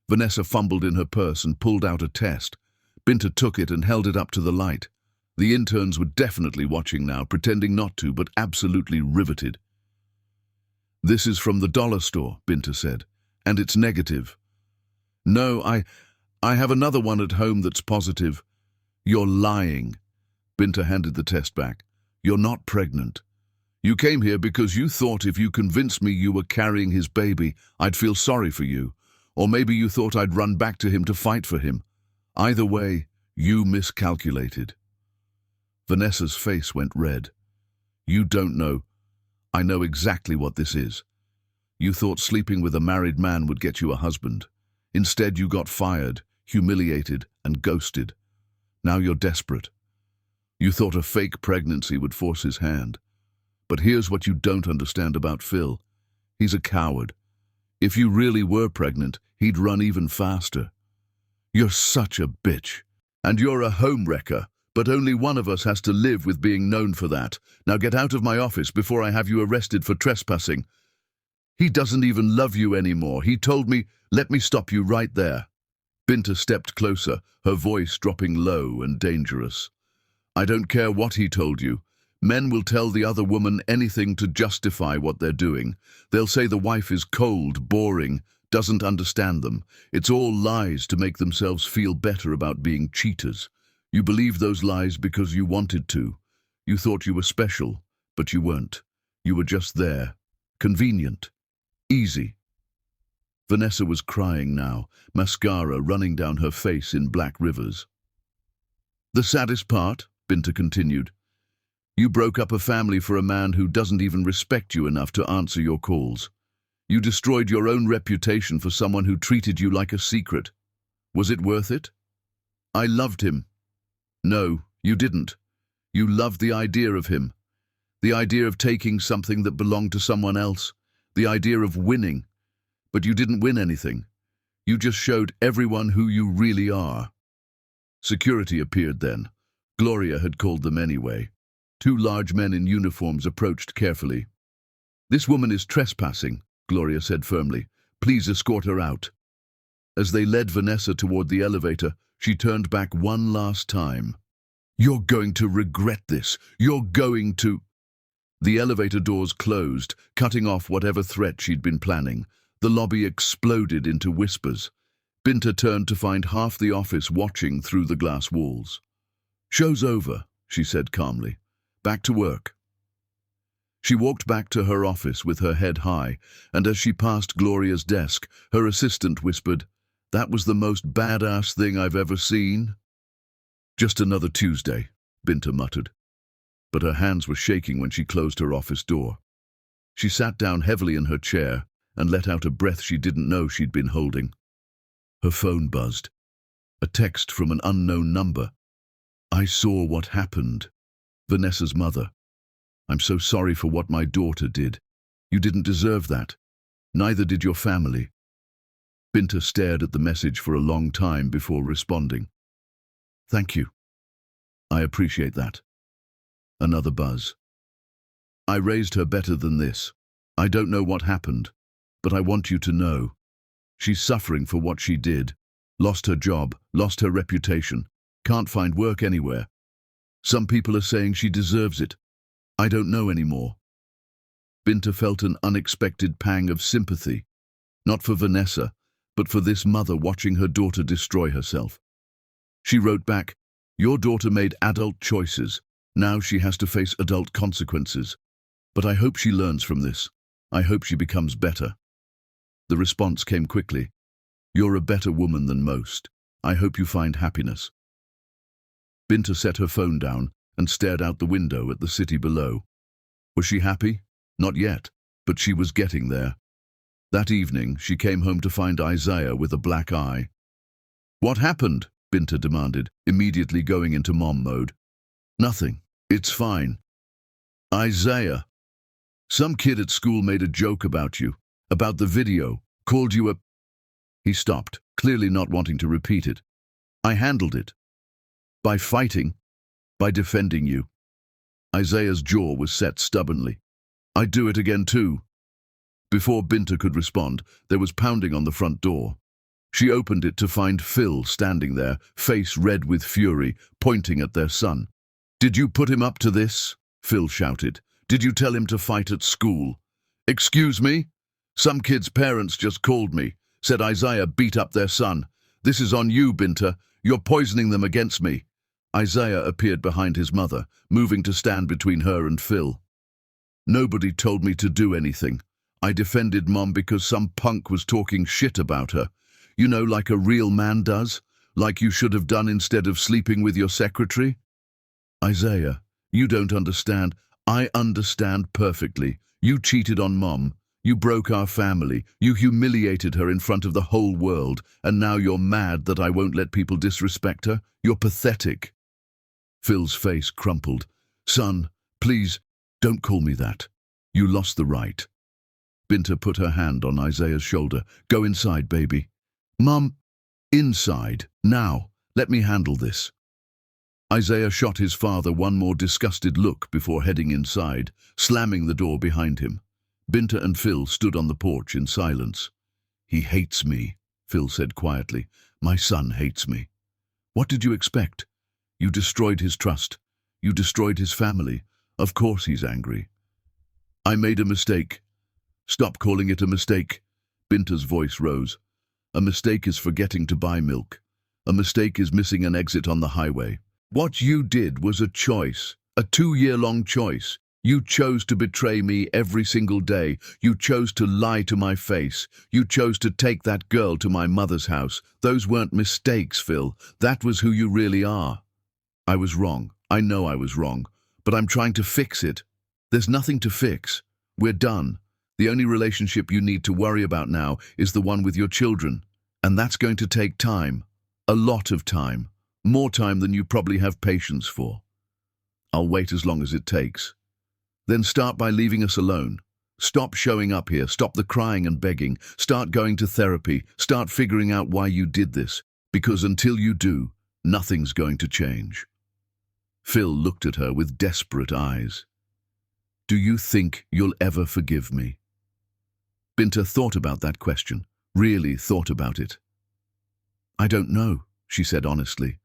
Vanessa fumbled in her purse and pulled out a test. Binta took it and held it up to the light. The interns were definitely watching now, pretending not to, but absolutely riveted. "This is from the dollar store," Binta said, "and it's negative." "No, I have another one at home that's positive." "You're lying." Binta handed the test back. "You're not pregnant. You came here because you thought if you convinced me you were carrying his baby, I'd feel sorry for you. Or maybe you thought I'd run back to him to fight for him. Either way, you miscalculated." Vanessa's face went red. "You don't know. I know exactly what this is. You thought sleeping with a married man would get you a husband. Instead, you got fired, humiliated, and ghosted. Now you're desperate. You thought a fake pregnancy would force his hand. But here's what you don't understand about Phil. He's a coward. If you really were pregnant, he'd run even faster. You're such a bitch. And you're a homewrecker, but only one of us has to live with being known for that. Now get out of my office before I have you arrested for trespassing. He doesn't even love you anymore. He told me, let me stop you right there." Binta stepped closer, her voice dropping low and dangerous. "I don't care what he told you. Men will tell the other woman anything to justify what they're doing. They'll say the wife is cold, boring, doesn't understand them. It's all lies to make themselves feel better about being cheaters. You believed those lies because you wanted to. You thought you were special, but you weren't. You were just there. Convenient. Easy." Vanessa was crying now, mascara running down her face in black rivers. "The saddest part," Binta continued, "you broke up a family for a man who doesn't even respect you enough to answer your calls. You destroyed your own reputation for someone who treated you like a secret. Was it worth it?" "I loved him." "No, you didn't. You loved the idea of him. The idea of taking something that belonged to someone else. The idea of winning. But you didn't win anything. You just showed everyone who you really are." Security appeared then. Gloria had called them anyway. 2 large men in uniforms approached carefully. "This woman is trespassing," Gloria said firmly. "Please escort her out." As they led Vanessa toward the elevator, she turned back one last time. "You're going to regret this. You're going to..." The elevator doors closed, cutting off whatever threat she'd been planning. The lobby exploded into whispers. Binta turned to find half the office watching through the glass walls. "Show's over," she said calmly. "Back to work." She walked back to her office with her head high, and as she passed Gloria's desk, her assistant whispered, "That was the most badass thing I've ever seen." "Just another Tuesday," Binta muttered. But her hands were shaking when she closed her office door. She sat down heavily in her chair and let out a breath she didn't know she'd been holding. Her phone buzzed. A text from an unknown number. "I saw what happened. Vanessa's mother. I'm so sorry for what my daughter did. You didn't deserve that. Neither did your family." Binta stared at the message for a long time before responding. "Thank you. I appreciate that." Another buzz. "I raised her better than this. I don't know what happened, but I want you to know. She's suffering for what she did. Lost her job, lost her reputation, can't find work anywhere. Some people are saying she deserves it. I don't know anymore." Binta felt an unexpected pang of sympathy, not for Vanessa, but for this mother watching her daughter destroy herself. She wrote back, "Your daughter made adult choices. Now she has to face adult consequences. But I hope she learns from this. I hope she becomes better." The response came quickly. "You're a better woman than most. I hope you find happiness." Binta set her phone down and stared out the window at the city below. Was she happy? Not yet, but she was getting there. That evening, she came home to find Isaiah with a black eye. "What happened?" Binta demanded, immediately going into mom mode. "Nothing. It's fine." "Isaiah, some kid at school made a joke about you, about the video, called you a—" He stopped, clearly not wanting to repeat it. "I handled it. By fighting. By defending you." Isaiah's jaw was set stubbornly. "I'd do it again too." Before Binta could respond, there was pounding on the front door. She opened it to find Phil standing there, face red with fury, pointing at their son. "Did you put him up to this?" Phil shouted. "Did you tell him to fight at school?" "Excuse me? Some kid's parents just called me, said Isaiah beat up their son. This is on you, Binta. You're poisoning them against me." Isaiah appeared behind his mother, moving to stand between her and Phil. "Nobody told me to do anything. I defended Mom because some punk was talking shit about her. You know, like a real man does? Like you should have done instead of sleeping with your secretary?" "Isaiah, you don't understand." "I understand perfectly. You cheated on Mom. You broke our family. You humiliated her in front of the whole world. And now you're mad that I won't let people disrespect her? You're pathetic." Phil's face crumpled. "Son, please, don't call me that. You lost the right." Binta put her hand on Isaiah's shoulder. "Go inside, baby." "Mom." "Inside. Now. Let me handle this." Isaiah shot his father one more disgusted look before heading inside, slamming the door behind him. Binta and Phil stood on the porch in silence. "He hates me," Phil said quietly. "My son hates me." "What did you expect? You destroyed his trust. You destroyed his family. Of course he's angry." "I made a mistake." "Stop calling it a mistake." Binta's voice rose. "A mistake is forgetting to buy milk. A mistake is missing an exit on the highway. What you did was a choice, a 2-year-long choice. You chose to betray me every single day. You chose to lie to my face. You chose to take that girl to my mother's house. Those weren't mistakes, Phil. That was who you really are." "I was wrong. I know I was wrong. But I'm trying to fix it." "There's nothing to fix. We're done. The only relationship you need to worry about now is the one with your children. And that's going to take time. A lot of time. More time than you probably have patience for." "I'll wait as long as it takes." "Then start by leaving us alone. Stop showing up here. Stop the crying and begging. Start going to therapy. Start figuring out why you did this. Because until you do, nothing's going to change." Phil looked at her with desperate eyes. "Do you think you'll ever forgive me?" Binta thought about that question, really thought about it. "I don't know," she said honestly.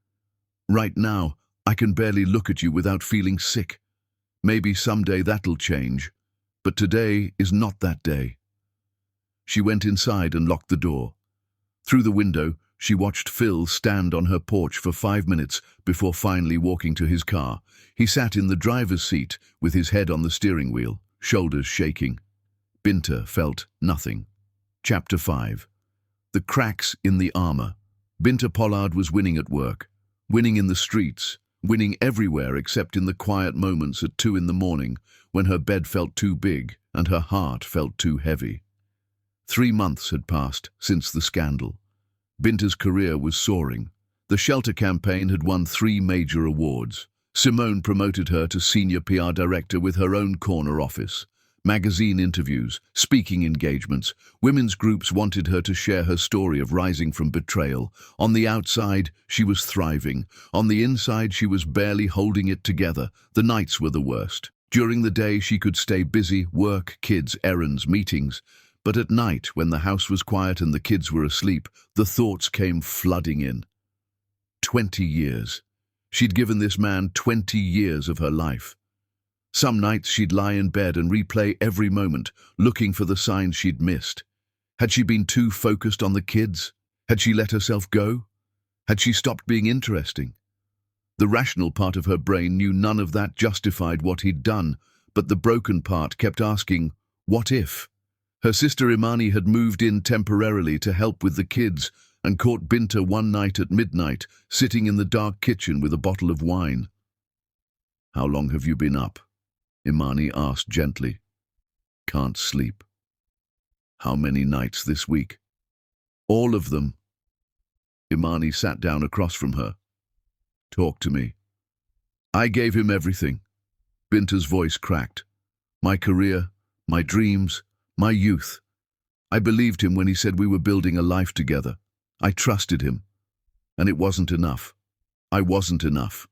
"Right now, I can barely look at you without feeling sick. Maybe someday that'll change, but today is not that day. She went inside and locked the door. Through the window, she watched Phil stand on her porch for 5 minutes before finally walking to his car. He sat in the driver's seat with his head on the steering wheel, shoulders shaking. Binta felt nothing. Chapter 5. The cracks in the armor. Binta Pollard was winning at work, winning in the streets, winning everywhere except in the quiet moments at 2 in the morning when her bed felt too big and her heart felt too heavy. 3 months had passed since the scandal. Binta's career was soaring. The shelter campaign had won 3 major awards. Simone promoted her to senior PR director with her own corner office. Magazine interviews, speaking engagements, women's groups wanted her to share her story of rising from betrayal. On the outside, she was thriving. On the inside, she was barely holding it together. The nights were the worst. During the day, she could stay busy, work, kids, errands, meetings. But at night, when the house was quiet and the kids were asleep, the thoughts came flooding in. 20 years. She'd given this man 20 years of her life. Some nights she'd lie in bed and replay every moment, looking for the signs she'd missed. Had she been too focused on the kids? Had she let herself go? Had she stopped being interesting? The rational part of her brain knew none of that justified what he'd done, but the broken part kept asking, what if? Her sister Imani had moved in temporarily to help with the kids and caught Binta one night at midnight, sitting in the dark kitchen with a bottle of wine. "How long have you been up?" Imani asked gently. "Can't sleep." "How many nights this week?" "All of them." Imani sat down across from her. "Talk to me." "I gave him everything." Binta's voice cracked. "My career, my dreams, my youth. I believed him when he said we were building a life together. I trusted him. And it wasn't enough. I wasn't enough."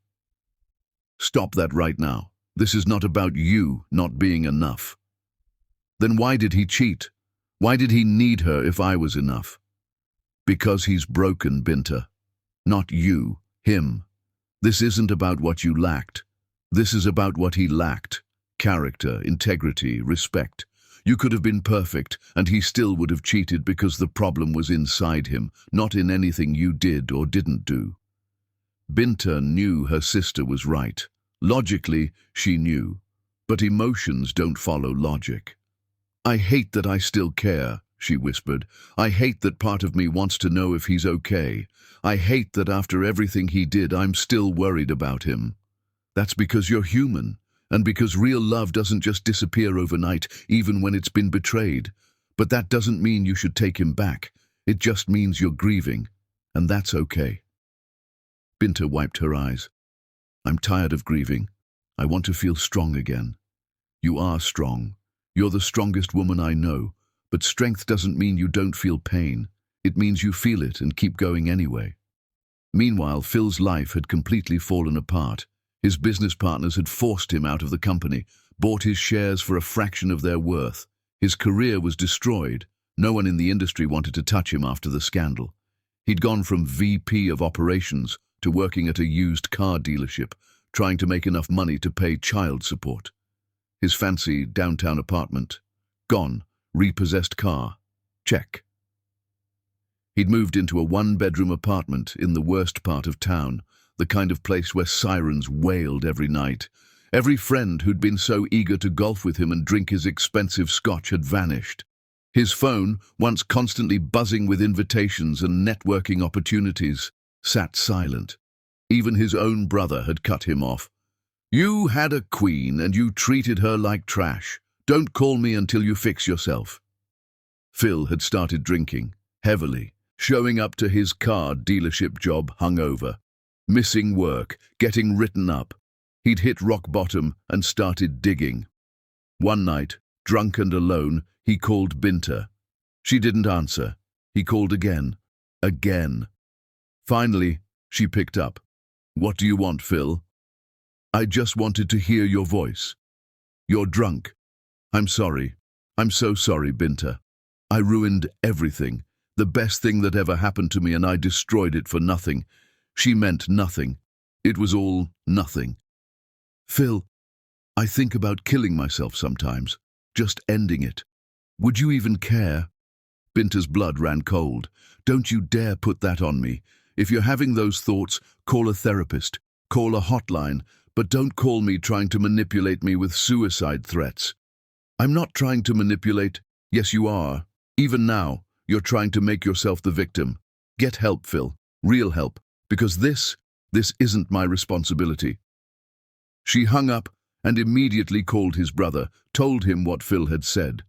"Stop that right now. This is not about you not being enough." "Then why did he cheat? Why did he need her if I was enough?" "Because he's broken, Binta. Not you, him. This isn't about what you lacked. This is about what he lacked. Character, integrity, respect. You could have been perfect, and he still would have cheated because the problem was inside him, not in anything you did or didn't do." Binta knew her sister was right. Logically, she knew. But emotions don't follow logic. "I hate that I still care," she whispered. "I hate that part of me wants to know if he's okay. I hate that after everything he did, I'm still worried about him." "That's because you're human. And because real love doesn't just disappear overnight, even when it's been betrayed. But that doesn't mean you should take him back. It just means you're grieving. And that's okay." Binta wiped her eyes. "I'm tired of grieving. I want to feel strong again." "You are strong. You're the strongest woman I know. But strength doesn't mean you don't feel pain. It means you feel it and keep going anyway." Meanwhile, Phil's life had completely fallen apart. His business partners had forced him out of the company, bought his shares for a fraction of their worth. His career was destroyed. No one in the industry wanted to touch him after the scandal. He'd gone from VP of operations to working at a used car dealership, trying to make enough money to pay child support. His fancy downtown apartment, gone. Repossessed car, check. He'd moved into a 1-bedroom apartment in the worst part of town, the kind of place where sirens wailed every night. Every friend who'd been so eager to golf with him and drink his expensive scotch had vanished. His phone, once constantly buzzing with invitations and networking opportunities, sat silent. Even his own brother had cut him off. "You had a queen and you treated her like trash. Don't call me until you fix yourself." Phil had started drinking, heavily, showing up to his car dealership job hungover. Missing work, getting written up. He'd hit rock bottom and started digging. One night, drunk and alone, he called Binta. She didn't answer. He called again. Again. Finally, she picked up. "What do you want, Phil?" "I just wanted to hear your voice." "You're drunk." "I'm sorry. I'm so sorry, Binta. I ruined everything. The best thing that ever happened to me, and I destroyed it for nothing. She meant nothing. It was all nothing." "Phil, I think about killing myself sometimes, just ending it. Would you even care? Binta's blood ran cold. Don't you dare put that on me. If you're having those thoughts, call a therapist, call a hotline, but don't call me trying to manipulate me with suicide threats. I'm not trying to manipulate. Yes, you are. Even now, you're trying to make yourself the victim. Get help, Phil. Real help. Because this isn't my responsibility. She hung up and immediately called his brother, told him what Phil had said.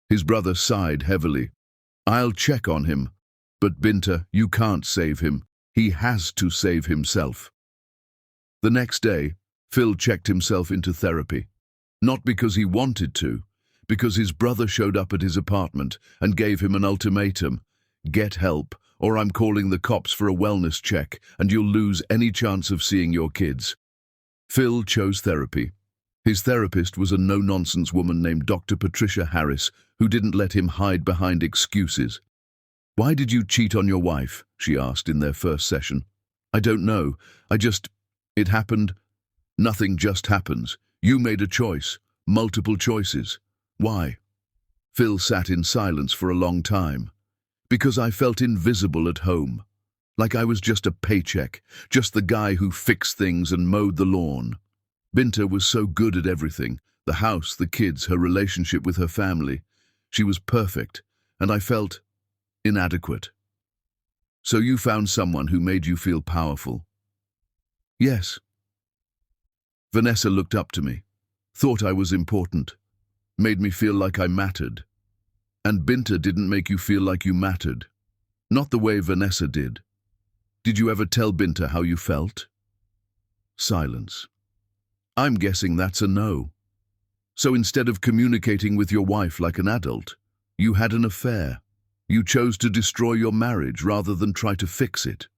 His brother sighed heavily. I'll check on him. But Binta, you can't save him. He has to save himself. The next day, Phil checked himself into therapy. Not because he wanted to, because his brother showed up at his apartment and gave him an ultimatum. Get help, or I'm calling the cops for a wellness check, and you'll lose any chance of seeing your kids. Phil chose therapy. His therapist was a no-nonsense woman named Dr. Patricia Harris, who didn't let him hide behind excuses. Why did you cheat on your wife? She asked in their first session. I don't know. It happened. Nothing just happens. You made a choice. Multiple choices. Why? Phil sat in silence for a long time. Because I felt invisible at home. Like I was just a paycheck, just the guy who fixed things and mowed the lawn. Binta was so good at everything, the house, the kids, her relationship with her family. She was perfect, and I felt inadequate. So you found someone who made you feel powerful? Yes. Vanessa looked up to me, thought I was important, made me feel like I mattered. And Binta didn't make you feel like you mattered. Not the way Vanessa did. Did you ever tell Binta how you felt? Silence. I'm guessing that's a no. So instead of communicating with your wife like an adult, you had an affair. You chose to destroy your marriage rather than try to fix it.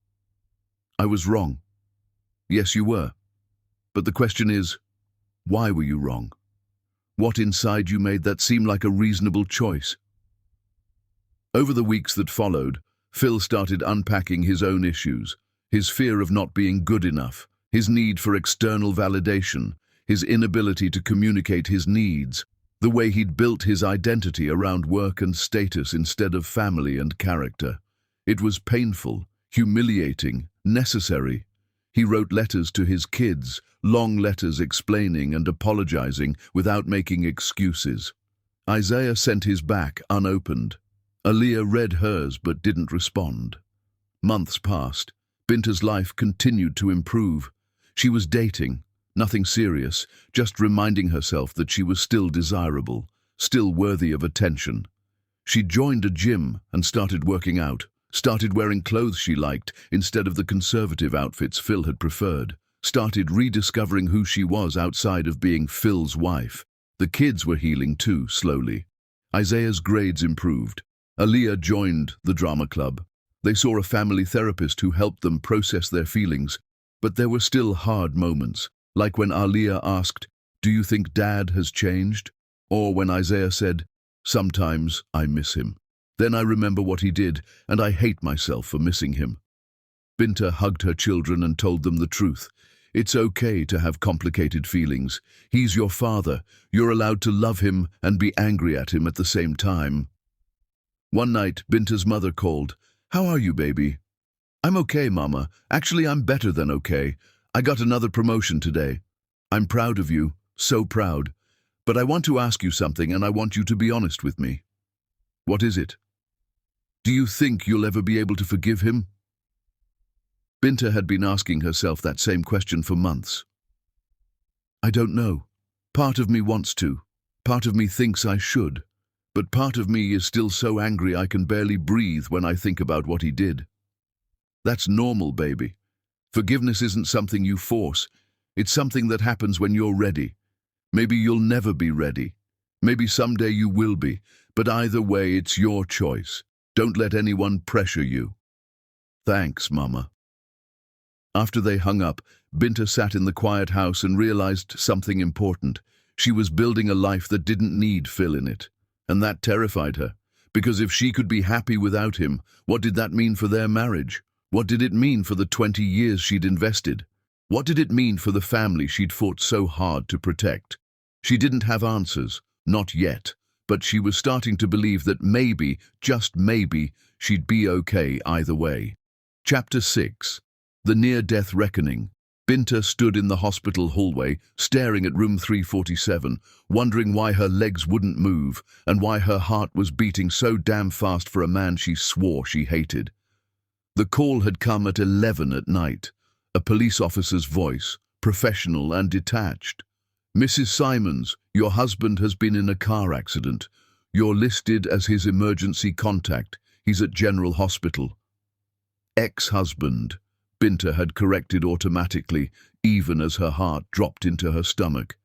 I was wrong. Yes, you were. But the question is, why were you wrong? What inside you made that seem like a reasonable choice? Over the weeks that followed, Phil started unpacking his own issues, his fear of not being good enough, his need for external validation, his inability to communicate his needs, the way he'd built his identity around work and status instead of family and character. It was painful, humiliating, necessary. He wrote letters to his kids, long letters explaining and apologizing without making excuses. Isaiah sent his back unopened. Aaliyah read hers but didn't respond. Months passed. Binta's life continued to improve. She was dating, nothing serious, just reminding herself that she was still desirable, still worthy of attention. She joined a gym and started working out, started wearing clothes she liked instead of the conservative outfits Phil had preferred, started rediscovering who she was outside of being Phil's wife. The kids were healing too, slowly. Isaiah's grades improved. Aaliyah joined the drama club. They saw a family therapist who helped them process their feelings, but there were still hard moments, like when Aaliyah asked, "Do you think Dad has changed?" Or when Isaiah said, "Sometimes I miss him. Then I remember what he did, and I hate myself for missing him." Binta hugged her children and told them the truth. It's okay to have complicated feelings. He's your father. You're allowed to love him and be angry at him at the same time. One night, Binta's mother called. "How are you, baby?" "I'm okay, Mama. Actually, I'm better than okay. I got another promotion today. I'm proud of you, so proud. But I want to ask you something, and I want you to be honest with me." "What is it?" "Do you think you'll ever be able to forgive him?" Binta had been asking herself that same question for months. "I don't know. Part of me wants to. Part of me thinks I should. But part of me is still so angry I can barely breathe when I think about what he did." "That's normal, baby. Forgiveness isn't something you force. It's something that happens when you're ready. Maybe you'll never be ready. Maybe someday you will be. But either way, it's your choice. Don't let anyone pressure you." "Thanks, Mama." After they hung up, Binta sat in the quiet house and realized something important. She was building a life that didn't need Phil in it. And that terrified her, because if she could be happy without him, what did that mean for their marriage? What did it mean for the 20 years she'd invested? What did it mean for the family she'd fought so hard to protect? She didn't have answers, not yet, but she was starting to believe that maybe, just maybe, she'd be okay either way. Chapter 6. The Near-Death Reckoning. Binta stood in the hospital hallway, staring at room 347, wondering why her legs wouldn't move and why her heart was beating so damn fast for a man she swore she hated. The call had come at 11 at night. A police officer's voice, professional and detached. "Mrs. Simons, your husband has been in a car accident. You're listed as his emergency contact. He's at General Hospital." Ex-husband, Binta had corrected automatically, even as her heart dropped into her stomach.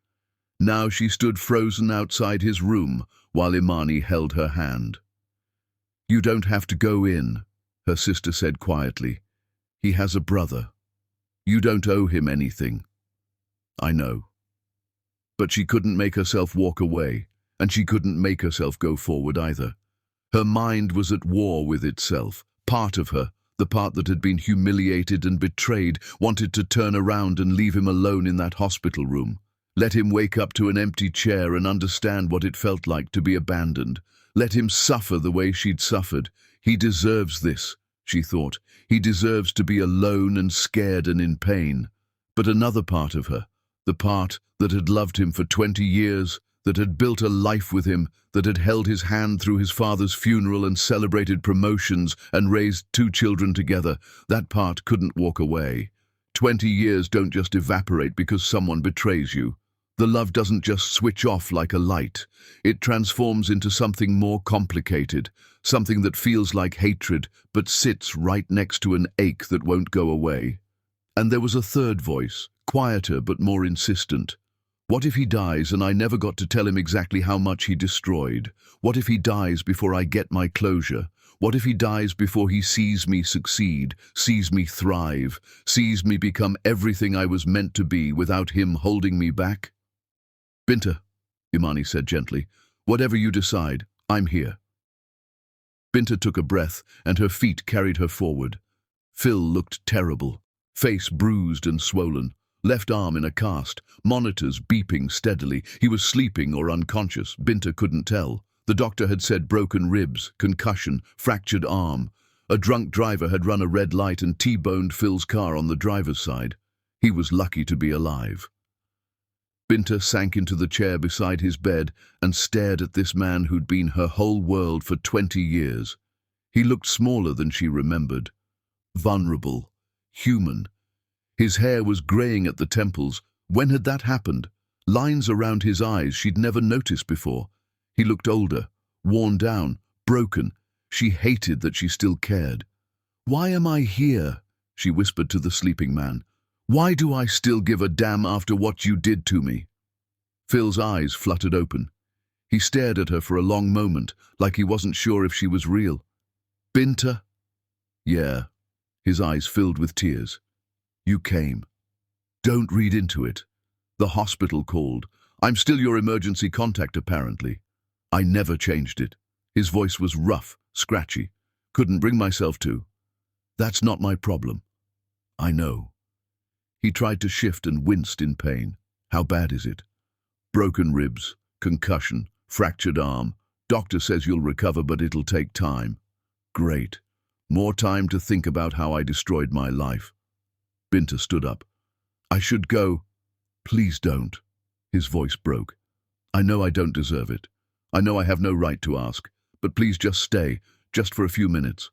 Now she stood frozen outside his room, while Imani held her hand. "You don't have to go in," her sister said quietly. "He has a brother. You don't owe him anything." "I know." But she couldn't make herself walk away, and she couldn't make herself go forward either. Her mind was at war with itself. Part of her, the part that had been humiliated and betrayed, wanted to turn around and leave him alone in that hospital room. Let him wake up to an empty chair and understand what it felt like to be abandoned. Let him suffer the way she'd suffered. He deserves this, she thought. He deserves to be alone and scared and in pain. But another part of her, the part that had loved him for 20 years, that had built a life with him, that had held his hand through his father's funeral and celebrated promotions and raised 2 children together, that part couldn't walk away. 20 years don't just evaporate because someone betrays you. The love doesn't just switch off like a light. It transforms into something more complicated, something that feels like hatred but sits right next to an ache that won't go away. And there was a third voice, quieter but more insistent. What if he dies and I never got to tell him exactly how much he destroyed? What if he dies before I get my closure? What if he dies before he sees me succeed, sees me thrive, sees me become everything I was meant to be without him holding me back? "Binta," Imani said gently, "whatever you decide, I'm here." Binta took a breath and her feet carried her forward. Phil looked terrible, face bruised and swollen. Left arm in a cast, monitors beeping steadily. He was sleeping or unconscious, Binta couldn't tell. The doctor had said broken ribs, concussion, fractured arm. A drunk driver had run a red light and T-boned Phil's car on the driver's side. He was lucky to be alive. Binta sank into the chair beside his bed and stared at this man who'd been her whole world for 20 years. He looked smaller than she remembered. Vulnerable, human. His hair was graying at the temples. When had that happened? Lines around his eyes she'd never noticed before. He looked older, worn down, broken. She hated that she still cared. "Why am I here?" she whispered to the sleeping man. "Why do I still give a damn after what you did to me?" Phil's eyes fluttered open. He stared at her for a long moment, like he wasn't sure if she was real. "Binta?" "Yeah." His eyes filled with tears. "You came." "Don't read into it. The hospital called. I'm still your emergency contact, apparently." "I never changed it." His voice was rough, scratchy. "Couldn't bring myself to." "That's not my problem." "I know." He tried to shift and winced in pain. "How bad is it?" "Broken ribs, concussion, fractured arm. Doctor says you'll recover, but it'll take time." "Great. More time to think about how I destroyed my life." Binta stood up. "I should go." "Please don't." His voice broke. "I know I don't deserve it. I know I have no right to ask, but please just stay, just for a few minutes."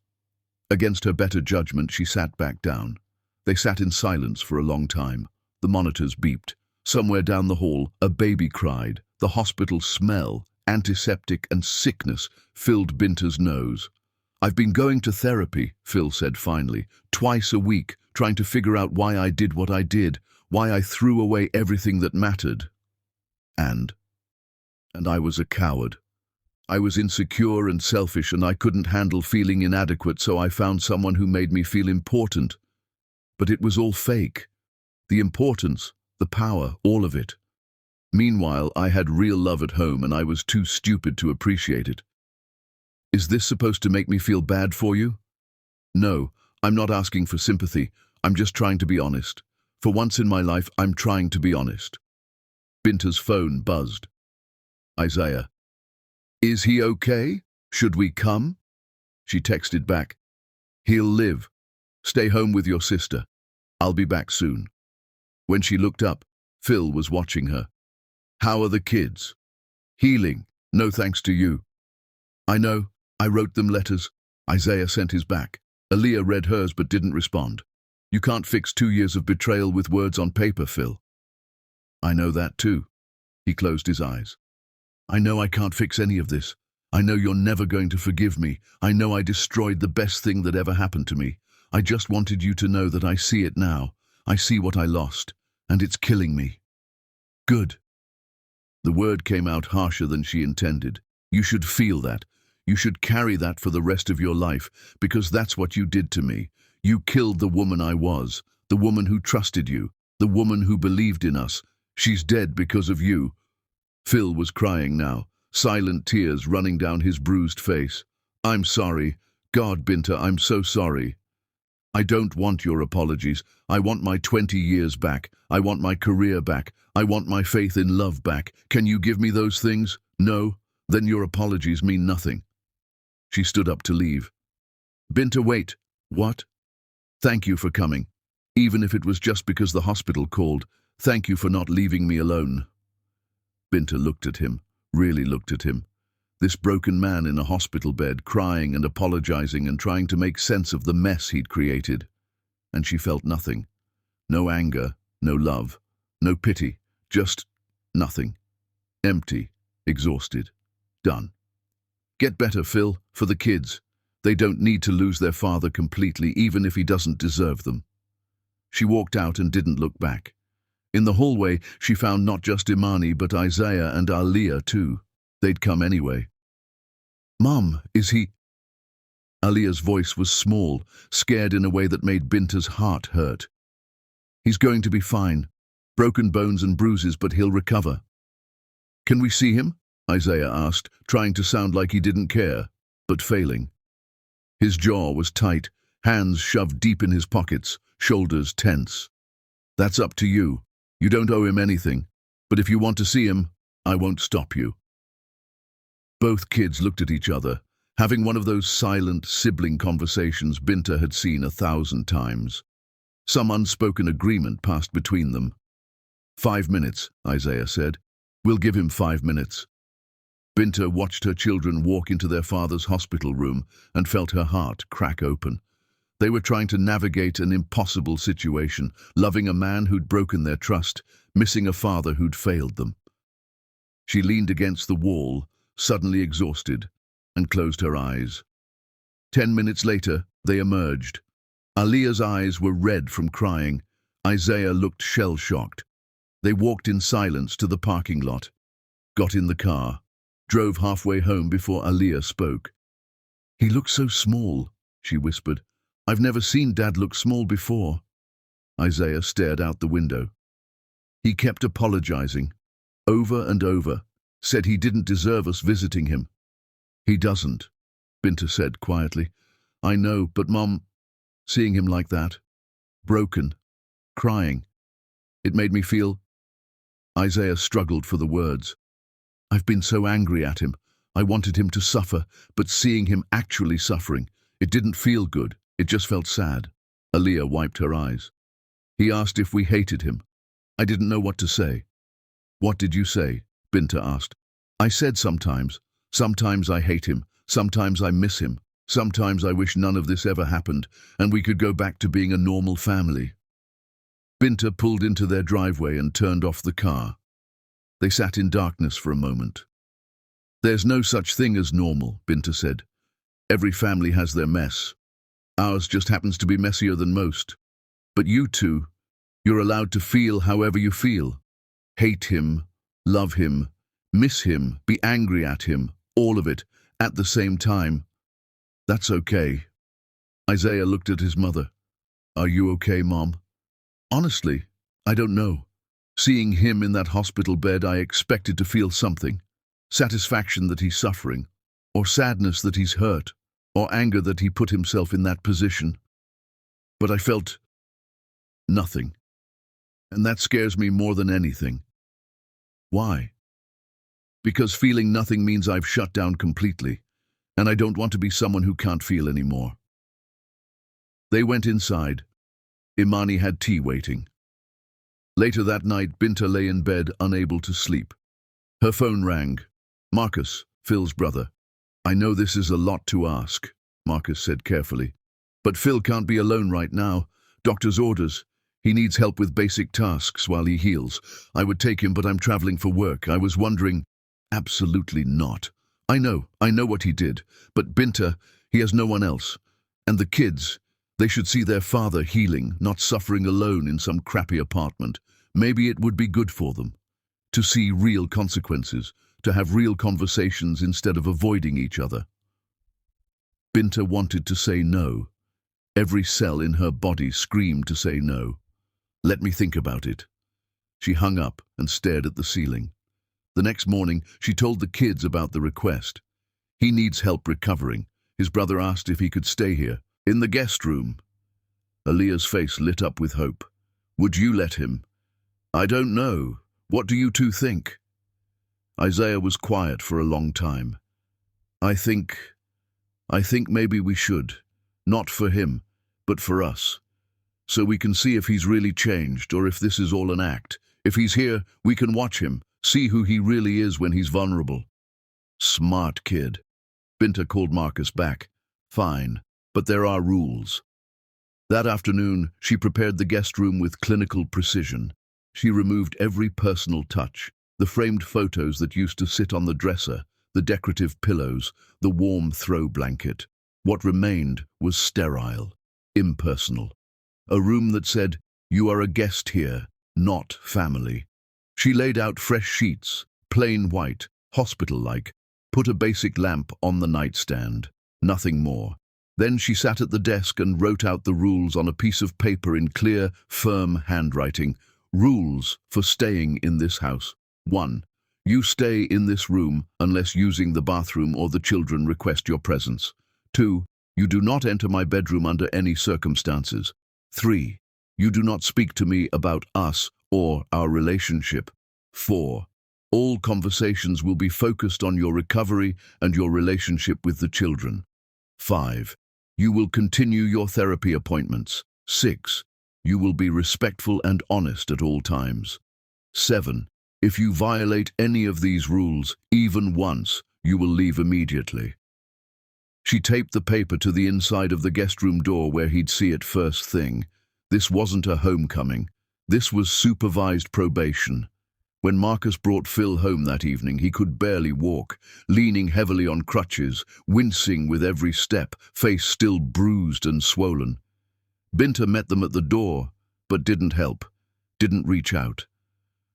Against her better judgment, she sat back down. They sat in silence for a long time. The monitors beeped. Somewhere down the hall, a baby cried. The hospital smell, antiseptic and sickness, filled Binta's nose. "I've been going to therapy," Phil said finally, "twice a week, trying to figure out why I did what I did, why I threw away everything that mattered. And I was a coward. I was insecure and selfish, and I couldn't handle feeling inadequate, so I found someone who made me feel important. But it was all fake. The importance, the power, all of it. Meanwhile, I had real love at home, and I was too stupid to appreciate it. Is this supposed to make me feel bad for you? No, I'm not asking for sympathy. I'm just trying to be honest. For once in my life, I'm trying to be honest. Binta's phone buzzed. Isaiah. Is he okay? Should we come? She texted back. He'll live. Stay home with your sister. I'll be back soon. When she looked up, Phil was watching her. How are the kids? Healing. No thanks to you. I know. I wrote them letters. Isaiah sent his back. Aaliyah read hers but didn't respond. You can't fix 2 years of betrayal with words on paper, Phil. I know that too. He closed his eyes. I know I can't fix any of this. I know you're never going to forgive me. I know I destroyed the best thing that ever happened to me. I just wanted you to know that I see it now. I see what I lost, and it's killing me. Good. The word came out harsher than she intended. You should feel that. You should carry that for the rest of your life, because that's what you did to me. You killed the woman I was, the woman who trusted you, the woman who believed in us. She's dead because of you. Phil was crying now, silent tears running down his bruised face. I'm sorry. God, Binta, I'm so sorry. I don't want your apologies. I want my 20 years back. I want my career back. I want my faith in love back. Can you give me those things? No? Then your apologies mean nothing. She stood up to leave. Binta, wait. What? Thank you for coming. Even if it was just because the hospital called. Thank you for not leaving me alone. Binta looked at him, really looked at him. This broken man in a hospital bed, crying and apologizing and trying to make sense of the mess he'd created. And she felt nothing. No anger, no love, no pity, just nothing. Empty, exhausted, done. Get better, Phil, for the kids. They don't need to lose their father completely, even if he doesn't deserve them. She walked out and didn't look back. In the hallway, she found not just Imani, but Isaiah and Aaliyah too. They'd come anyway. Mom, is he... Aaliyah's voice was small, scared in a way that made Binta's heart hurt. He's going to be fine. Broken bones and bruises, but he'll recover. Can we see him? Isaiah asked, trying to sound like he didn't care, but failing. His jaw was tight, hands shoved deep in his pockets, shoulders tense. That's up to you. You don't owe him anything, but if you want to see him, I won't stop you. Both kids looked at each other, having one of those silent sibling conversations Binta had seen 1,000 times. Some unspoken agreement passed between them. 5 minutes, Isaiah said. We'll give him 5 minutes. Binta watched her children walk into their father's hospital room and felt her heart crack open. They were trying to navigate an impossible situation, loving a man who'd broken their trust, missing a father who'd failed them. She leaned against the wall, suddenly exhausted, and closed her eyes. 10 minutes later, they emerged. Aaliyah's eyes were red from crying. Isaiah looked shell-shocked. They walked in silence to the parking lot, got in the car, drove halfway home before Aaliyah spoke. He looks so small, she whispered. I've never seen Dad look small before. Isaiah stared out the window. He kept apologizing, over and over, said he didn't deserve us visiting him. He doesn't, Binta said quietly. I know, but Mom, seeing him like that, broken, crying, it made me feel... Isaiah struggled for the words. I've been so angry at him. I wanted him to suffer, but seeing him actually suffering, it didn't feel good. It just felt sad. Aaliyah wiped her eyes. He asked if we hated him. I didn't know what to say. What did you say? Binta asked. I said sometimes. Sometimes I hate him. Sometimes I miss him. Sometimes I wish none of this ever happened, and we could go back to being a normal family. Binta pulled into their driveway and turned off the car. They sat in darkness for a moment. There's no such thing as normal, Binta said. Every family has their mess. Ours just happens to be messier than most. But you two, you're allowed to feel however you feel. Hate him, love him, miss him, be angry at him, all of it, at the same time. That's okay. Isaiah looked at his mother. Are you okay, Mom? Honestly, I don't know. Seeing him in that hospital bed, I expected to feel something. Satisfaction that he's suffering, or sadness that he's hurt, or anger that he put himself in that position. But I felt nothing. And that scares me more than anything. Why? Because feeling nothing means I've shut down completely, and I don't want to be someone who can't feel anymore. They went inside. Imani had tea waiting. Later that night, Binta lay in bed, unable to sleep. Her phone rang. Marcus, Phil's brother. I know this is a lot to ask, Marcus said carefully. But Phil can't be alone right now. Doctor's orders. He needs help with basic tasks while he heals. I would take him, but I'm traveling for work. I was wondering. Absolutely not. I know what he did. But Binta, he has no one else. And the kids, they should see their father healing, not suffering alone in some crappy apartment. Maybe it would be good for them. To see real consequences, to have real conversations instead of avoiding each other. Binta wanted to say no. Every cell in her body screamed to say no. Let me think about it. She hung up and stared at the ceiling. The next morning, she told the kids about the request. He needs help recovering. His brother asked if he could stay here, in the guest room. Aaliyah's face lit up with hope. Would you let him? I don't know. What do you two think? Isaiah was quiet for a long time. I think maybe we should. Not for him, but for us. So we can see if he's really changed or if this is all an act. If he's here, we can watch him, see who he really is when he's vulnerable. Smart kid. Binta called Marcus back. Fine, but there are rules. That afternoon, she prepared the guest room with clinical precision. She removed every personal touch, the framed photos that used to sit on the dresser, the decorative pillows, the warm throw blanket. What remained was sterile, impersonal. A room that said, "You are a guest here, not family." She laid out fresh sheets, plain white, hospital-like, put a basic lamp on the nightstand. Nothing more. Then she sat at the desk and wrote out the rules on a piece of paper in clear, firm handwriting. Rules for staying in this house. 1. You stay in this room unless using the bathroom or the children request your presence. 2. You do not enter my bedroom under any circumstances. 3. You do not speak to me about us or our relationship. 4. All conversations will be focused on your recovery and your relationship with the children. 5. You will continue your therapy appointments. 6. You will be respectful and honest at all times. 7. If you violate any of these rules, even once, you will leave immediately. She taped the paper to the inside of the guest room door where he'd see it first thing. This wasn't a homecoming. This was supervised probation. When Marcus brought Phil home that evening, he could barely walk, leaning heavily on crutches, wincing with every step, face still bruised and swollen. Binta met them at the door, but didn't help, didn't reach out.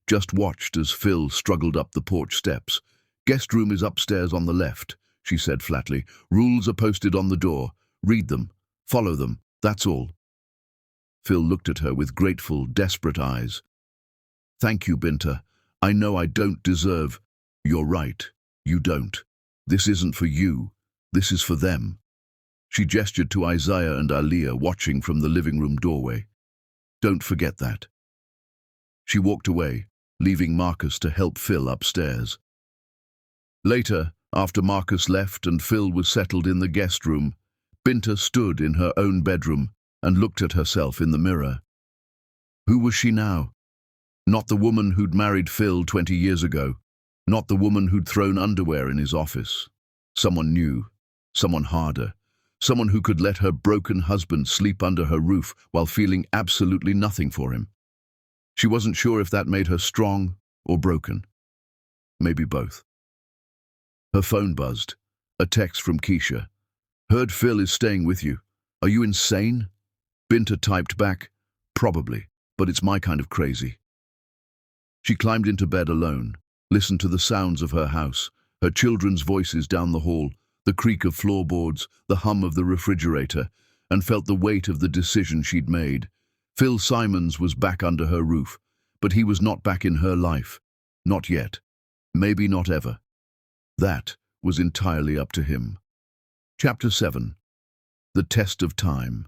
Just watched as Phil struggled up the porch steps. Guest room is upstairs on the left, she said flatly. Rules are posted on the door. Read them. Follow them. That's all. Phil looked at her with grateful, desperate eyes. Thank you, Binta. I know I don't deserve. You're right. You don't. This isn't for you. This is for them. She gestured to Isaiah and Aaliyah watching from the living room doorway. Don't forget that. She walked away, leaving Marcus to help Phil upstairs. Later, after Marcus left and Phil was settled in the guest room, Binta stood in her own bedroom and looked at herself in the mirror. Who was she now? Not the woman who'd married Phil 20 years ago. Not the woman who'd thrown underwear in his office. Someone new. Someone harder. Someone who could let her broken husband sleep under her roof while feeling absolutely nothing for him. She wasn't sure if that made her strong or broken. Maybe both. Her phone buzzed. A text from Keisha. Heard Phil is staying with you. Are you insane? Binta typed back, probably, but it's my kind of crazy. She climbed into bed alone, listened to the sounds of her house, her children's voices down the hall, the creak of floorboards, the hum of the refrigerator, and felt the weight of the decision she'd made. Phil Simons was back under her roof, but he was not back in her life. Not yet. Maybe not ever. That was entirely up to him. Chapter 7. The Test of Time.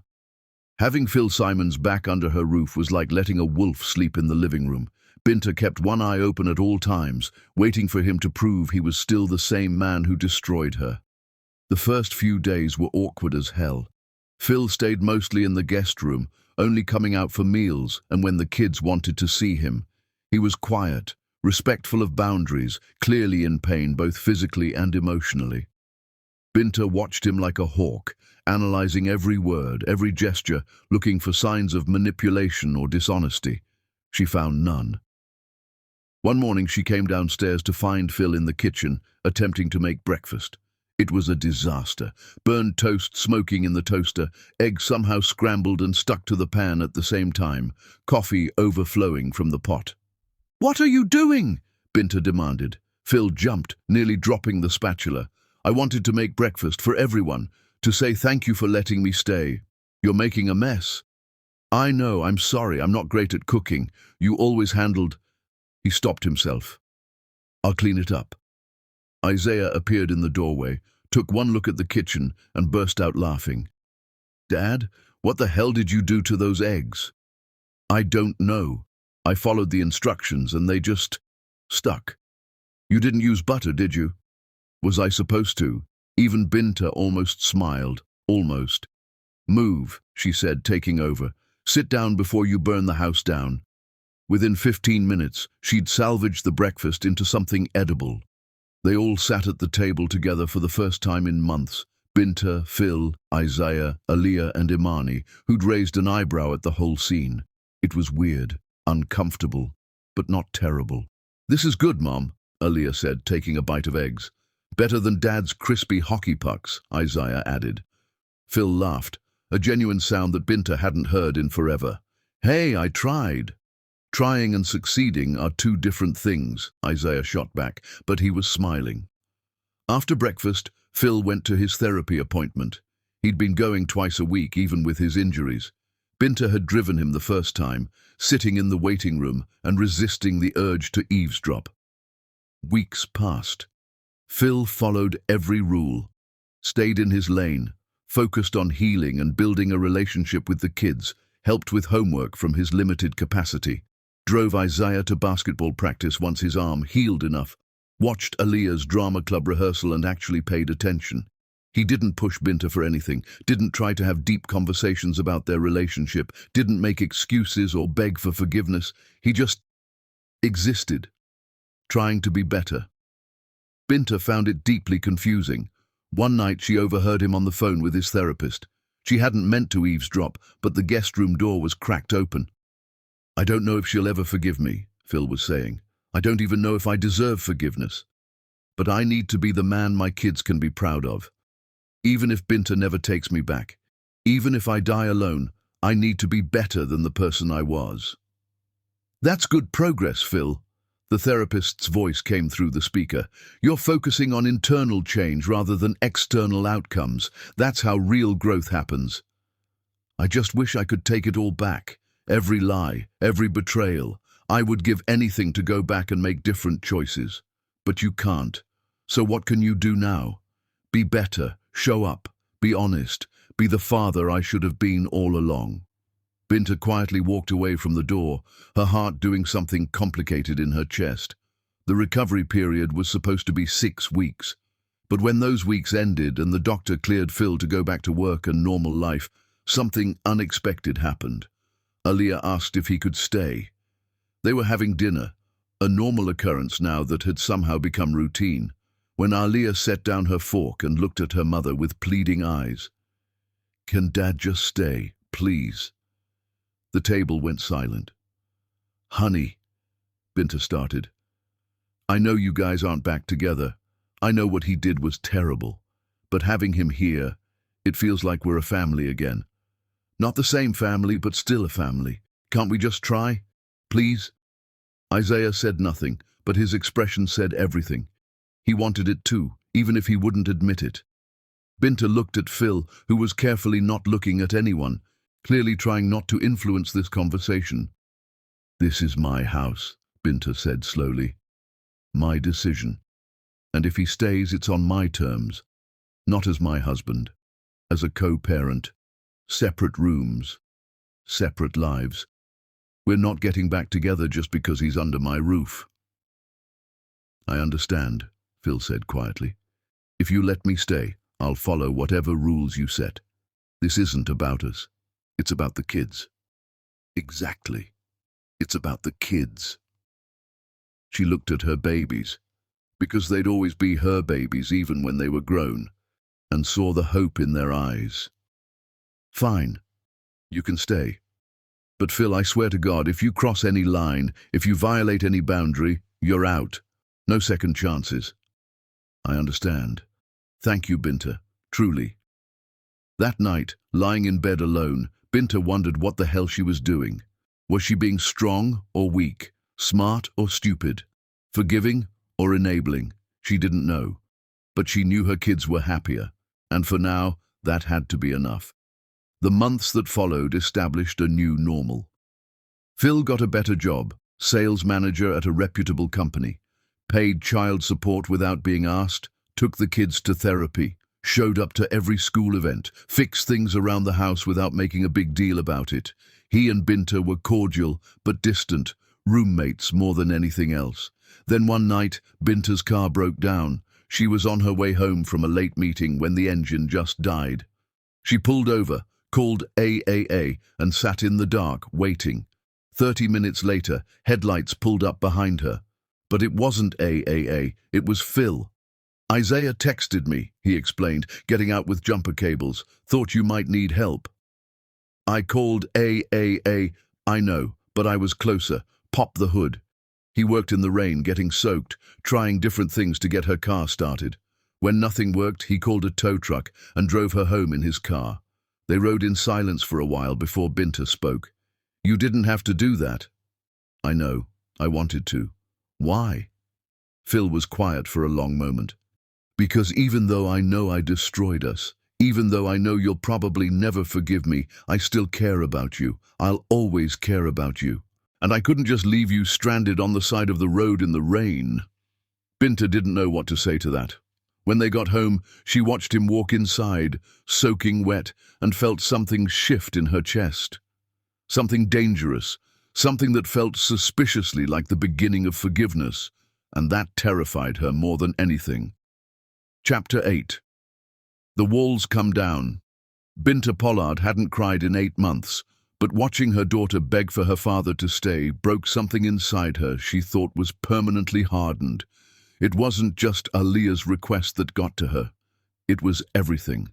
Having Phil Simons back under her roof was like letting a wolf sleep in the living room. Binta kept one eye open at all times, waiting for him to prove he was still the same man who destroyed her. The first few days were awkward as hell. Phil stayed mostly in the guest room, only coming out for meals and when the kids wanted to see him. He was quiet, respectful of boundaries, clearly in pain both physically and emotionally. Binta watched him like a hawk, analyzing every word, every gesture, looking for signs of manipulation or dishonesty. She found none. One morning she came downstairs to find Phil in the kitchen, attempting to make breakfast. It was a disaster. Burned toast smoking in the toaster, eggs somehow scrambled and stuck to the pan at the same time, coffee overflowing from the pot. "What are you doing?" Binta demanded. Phil jumped, nearly dropping the spatula. "I wanted to make breakfast for everyone, to say thank you for letting me stay. You're making a mess." "I know, I'm sorry, I'm not great at cooking. You always handled—" He stopped himself. "I'll clean it up." Isaiah appeared in the doorway, took one look at the kitchen, and burst out laughing. "Dad, what the hell did you do to those eggs?" "I don't know. I followed the instructions and they just stuck." "You didn't use butter, did you?" "Was I supposed to?" Even Binta almost smiled. "Almost." "Move," she said, taking over. "Sit down before you burn the house down." Within 15 minutes, she'd salvaged the breakfast into something edible. They all sat at the table together for the first time in months. Binta, Phil, Isaiah, Aaliyah, and Imani, who'd raised an eyebrow at the whole scene. It was weird, uncomfortable, but not terrible. "This is good, Mom," Aaliyah said, taking a bite of eggs. "Better than Dad's crispy hockey pucks," Isaiah added. Phil laughed, a genuine sound that Binta hadn't heard in forever. "Hey, I tried." "Trying and succeeding are two different things," Isaiah shot back, but he was smiling. After breakfast, Phil went to his therapy appointment. He'd been going twice a week, even with his injuries. Binta had driven him the first time, sitting in the waiting room and resisting the urge to eavesdrop. Weeks passed. Phil followed every rule, stayed in his lane, focused on healing and building a relationship with the kids, helped with homework from his limited capacity, drove Isaiah to basketball practice once his arm healed enough, watched Aaliyah's drama club rehearsal and actually paid attention. He didn't push Binta for anything, didn't try to have deep conversations about their relationship, didn't make excuses or beg for forgiveness. He just existed, trying to be better. Binta found it deeply confusing. One night she overheard him on the phone with his therapist. She hadn't meant to eavesdrop, but the guest room door was cracked open. "I don't know if she'll ever forgive me," Phil was saying. "I don't even know if I deserve forgiveness. But I need to be the man my kids can be proud of. Even if Binta never takes me back, even if I die alone, I need to be better than the person I was." "That's good progress, Phil." The therapist's voice came through the speaker. "You're focusing on internal change rather than external outcomes. That's how real growth happens." "I just wish I could take it all back. Every lie, every betrayal. I would give anything to go back and make different choices. But you can't. So what can you do now? Be better, show up, be honest, be the father I should have been all along." Binta quietly walked away from the door, her heart doing something complicated in her chest. The recovery period was supposed to be 6 weeks. But when those weeks ended and the doctor cleared Phil to go back to work and normal life, something unexpected happened. Aaliyah asked if he could stay. They were having dinner, a normal occurrence now that had somehow become routine, when Aaliyah set down her fork and looked at her mother with pleading eyes. "Can Dad just stay, please?" The table went silent. "Honey," Binta started, "I know you guys aren't back together. I know what he did was terrible. But having him here, it feels like we're a family again. Not the same family, but still a family. Can't we just try? Please?" Isaiah said nothing, but his expression said everything. He wanted it too, even if he wouldn't admit it. Binta looked at Phil, who was carefully not looking at anyone, clearly trying not to influence this conversation. "This is my house," Binta said slowly. "My decision. And if he stays, it's on my terms. Not as my husband. As a co-parent. Separate rooms. separate lives. We're not getting back together just because he's under my roof." "I understand," Phil said quietly. "If you let me stay, I'll follow whatever rules you set. This isn't about us. It's about the kids." "Exactly. It's about the kids." She looked at her babies, because they'd always be her babies even when they were grown, and saw the hope in their eyes. "Fine. You can stay. But Phil, I swear to God, if you cross any line, if you violate any boundary, you're out. No second chances." "I understand. Thank you, Binta. Truly." That night, lying in bed alone, Binta wondered what the hell she was doing. Was she being strong or weak, smart or stupid, forgiving or enabling? She didn't know. But she knew her kids were happier, and for now, that had to be enough. The months that followed established a new normal. Phil got a better job, sales manager at a reputable company, paid child support without being asked, took the kids to therapy, showed up to every school event, fixed things around the house without making a big deal about it. He and Binta were cordial but distant, roommates more than anything else. Then one night, Binta's car broke down. She was on her way home from a late meeting when the engine just died. She pulled over, called AAA, and sat in the dark, waiting. 30 minutes later, headlights pulled up behind her. But it wasn't AAA, it was Phil. "Isaiah texted me," he explained, getting out with jumper cables. "Thought you might need help." "I called AAA, I know, but I was closer. Pop the hood." He worked in the rain, getting soaked, trying different things to get her car started. When nothing worked, he called a tow truck and drove her home in his car. They rode in silence for a while before Binta spoke. "You didn't have to do that." "I know. I wanted to." "Why?" Phil was quiet for a long moment. "Because even though I know I destroyed us, even though I know you'll probably never forgive me, I still care about you. I'll always care about you. And I couldn't just leave you stranded on the side of the road in the rain." Binta didn't know what to say to that. When they got home, she watched him walk inside, soaking wet, and felt something shift in her chest. Something dangerous, something that felt suspiciously like the beginning of forgiveness, and that terrified her more than anything. Chapter 8. The walls come down. Binta Pollard hadn't cried in 8 months, but watching her daughter beg for her father to stay broke something inside her she thought was permanently hardened. It wasn't just Aaliyah's request that got to her. It was everything.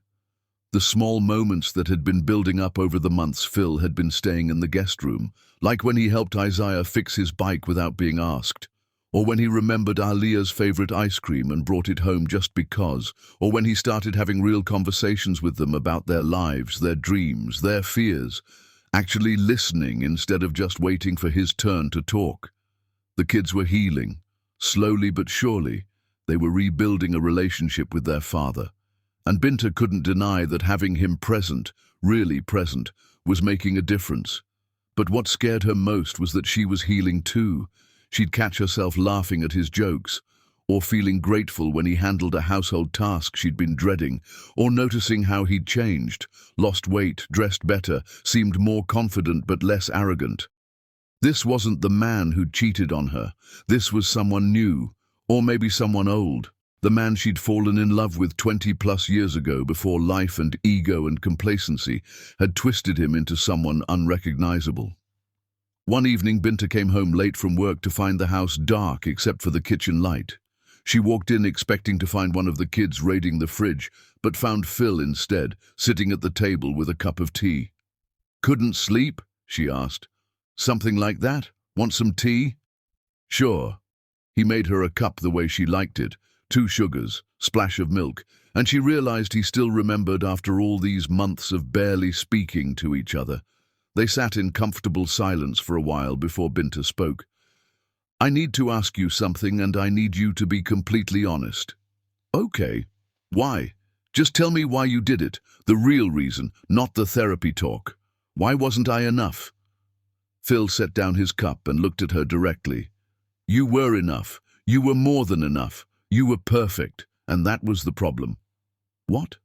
The small moments that had been building up over the months Phil had been staying in the guest room, like when he helped Isaiah fix his bike without being asked, or when he remembered Aaliyah's favorite ice cream and brought it home just because, or when he started having real conversations with them about their lives, their dreams, their fears, actually listening instead of just waiting for his turn to talk. The kids were healing. Slowly but surely, they were rebuilding a relationship with their father. And Binta couldn't deny that having him present, really present, was making a difference. But what scared her most was that she was healing too. She'd catch herself laughing at his jokes, or feeling grateful when he handled a household task she'd been dreading, or noticing how he'd changed, lost weight, dressed better, seemed more confident but less arrogant. This wasn't the man who'd cheated on her. This was someone new, or maybe someone old. The man she'd fallen in love with 20+ years ago before life and ego and complacency had twisted him into someone unrecognizable. One evening, Binta came home late from work to find the house dark except for the kitchen light. She walked in expecting to find one of the kids raiding the fridge, but found Phil instead, sitting at the table with a cup of tea. "Couldn't sleep?" she asked. "Something like that? Want some tea?" "Sure." He made her a cup the way she liked it, 2 sugars, splash of milk, and she realized he still remembered after all these months of barely speaking to each other. They sat in comfortable silence for a while before Binta spoke. "I need to ask you something, and I need you to be completely honest." "Okay. Why? Just tell me why you did it. The real reason, not the therapy talk. Why wasn't I enough?" Phil set down his cup and looked at her directly. "You were enough. You were more than enough. You were perfect, and that was the problem." "What?"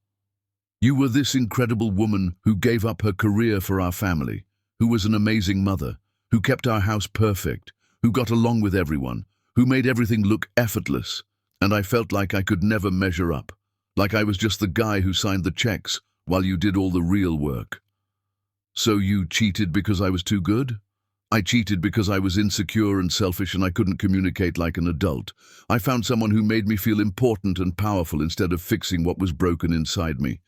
"You were this incredible woman who gave up her career for our family, who was an amazing mother, who kept our house perfect, who got along with everyone, who made everything look effortless, and I felt like I could never measure up, like I was just the guy who signed the checks while you did all the real work. So you cheated because I was too good? I cheated because I was insecure and selfish and I couldn't communicate like an adult. I found someone who made me feel important and powerful instead of fixing what was broken inside me.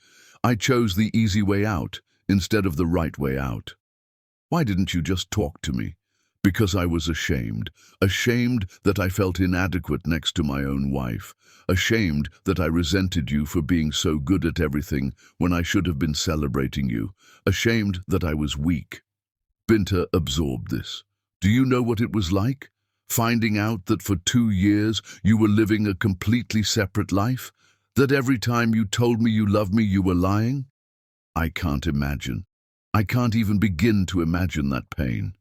I chose the easy way out instead of the right way out. Why didn't you just talk to me? Because I was ashamed. Ashamed that I felt inadequate next to my own wife. Ashamed that I resented you for being so good at everything when I should have been celebrating you. Ashamed that I was weak. Binta absorbed this. Do you know what it was like? Finding out that for 2 years you were living a completely separate life? That every time you told me you loved me you were lying? I can't imagine. I can't even begin to imagine that pain.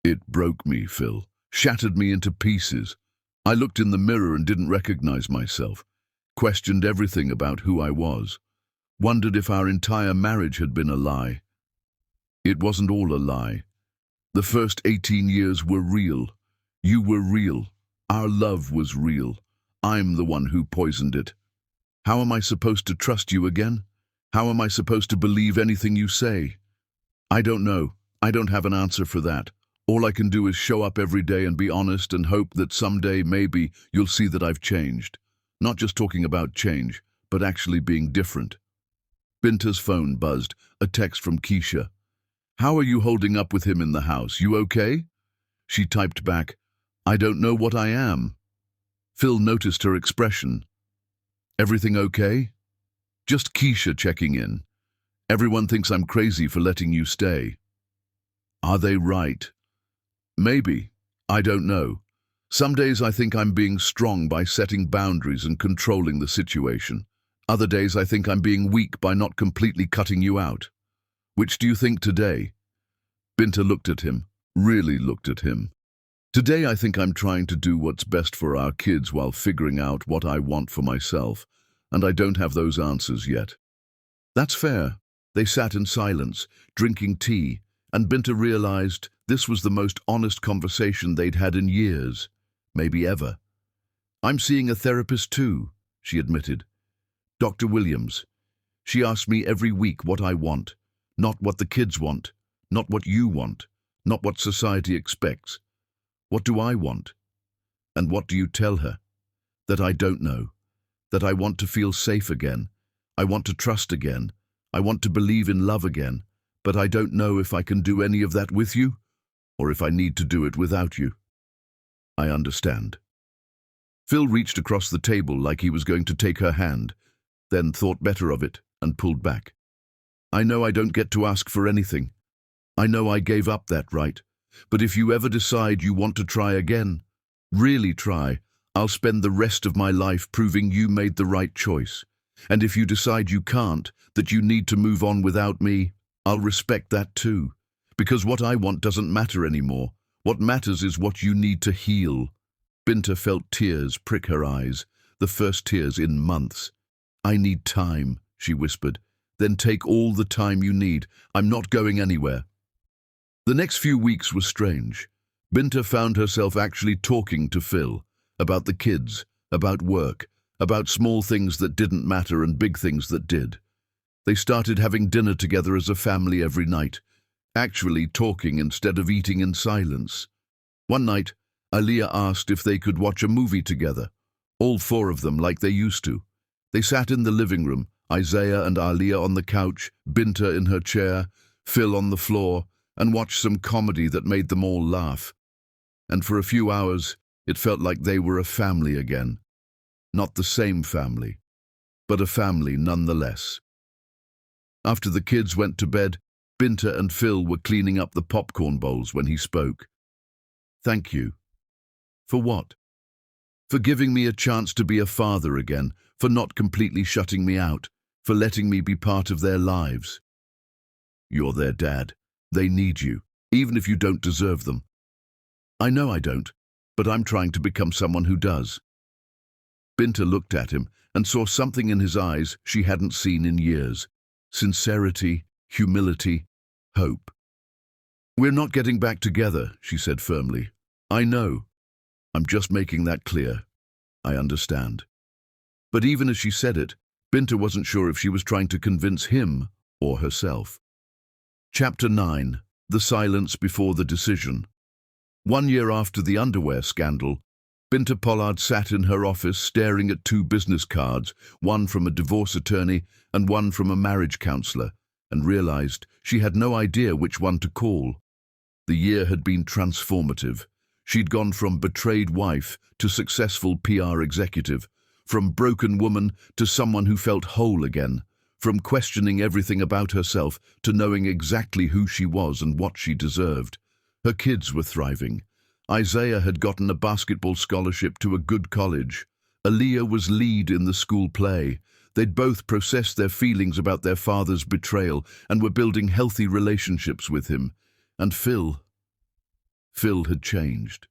It broke me, Phil. Shattered me into pieces. I looked in the mirror and didn't recognize myself. Questioned everything about who I was. Wondered if our entire marriage had been a lie. It wasn't all a lie. The first 18 years were real. You were real. Our love was real. I'm the one who poisoned it. How am I supposed to trust you again? How am I supposed to believe anything you say? I don't know. I don't have an answer for that. All I can do is show up every day and be honest and hope that someday, maybe, you'll see that I've changed. Not just talking about change, but actually being different. Binta's phone buzzed, a text from Keisha. How are you holding up with him in the house? You okay? She typed back, I don't know what I am. Phil noticed her expression. Everything okay? Just Keisha checking in. Everyone thinks I'm crazy for letting you stay. Are they right? Maybe. I don't know. Some days I think I'm being strong by setting boundaries and controlling the situation. Other days I think I'm being weak by not completely cutting you out. Which do you think today? Binta looked at him, really looked at him. Today I think I'm trying to do what's best for our kids while figuring out what I want for myself, and I don't have those answers yet. That's fair. They sat in silence, drinking tea, and Binta realized this was the most honest conversation they'd had in years, maybe ever. I'm seeing a therapist too, she admitted. Dr. Williams. She asks me every week what I want, not what the kids want, not what you want, not what society expects. What do I want? And what do you tell her? That I don't know. That I want to feel safe again. I want to trust again. I want to believe in love again. But I don't know if I can do any of that with you, or if I need to do it without you. I understand. Phil reached across the table like he was going to take her hand, then thought better of it and pulled back. I know I don't get to ask for anything. I know I gave up that right. But if you ever decide you want to try again, really try, I'll spend the rest of my life proving you made the right choice. And if you decide you can't, that you need to move on without me, I'll respect that too. Because what I want doesn't matter anymore. What matters is what you need to heal. Binta felt tears prick her eyes, the first tears in months. I need time, she whispered. Then take all the time you need. I'm not going anywhere. The next few weeks were strange. Binta found herself actually talking to Phil about the kids, about work, about small things that didn't matter and big things that did. They started having dinner together as a family every night, actually talking instead of eating in silence. One night, Aliyah asked if they could watch a movie together, all 4 of them like they used to. They sat in the living room, Isaiah and Aliyah on the couch, Binta in her chair, Phil on the floor, and watched some comedy that made them all laugh. And for a few hours, it felt like they were a family again. Not the same family, but a family nonetheless. After the kids went to bed, Binta and Phil were cleaning up the popcorn bowls when he spoke. Thank you. For what? For giving me a chance to be a father again, for not completely shutting me out, for letting me be part of their lives. You're their dad. They need you, even if you don't deserve them. I know I don't, but I'm trying to become someone who does. Binta looked at him and saw something in his eyes she hadn't seen in years. Sincerity, humility, hope. "We're not getting back together," she said firmly. "I know. I'm just making that clear. I understand." But even as she said it, Binta wasn't sure if she was trying to convince him or herself. Chapter 9. The Silence Before the Decision. 1 year after the underwear scandal, Binta Pollard sat in her office staring at 2 business cards, one from a divorce attorney and one from a marriage counselor, and realized she had no idea which one to call. The year had been transformative. She'd gone from betrayed wife to successful PR executive, from broken woman to someone who felt whole again, from questioning everything about herself to knowing exactly who she was and what she deserved. Her kids were thriving. Isaiah had gotten a basketball scholarship to a good college. Aaliyah was lead in the school play. They'd both processed their feelings about their father's betrayal and were building healthy relationships with him. And Phil had changed.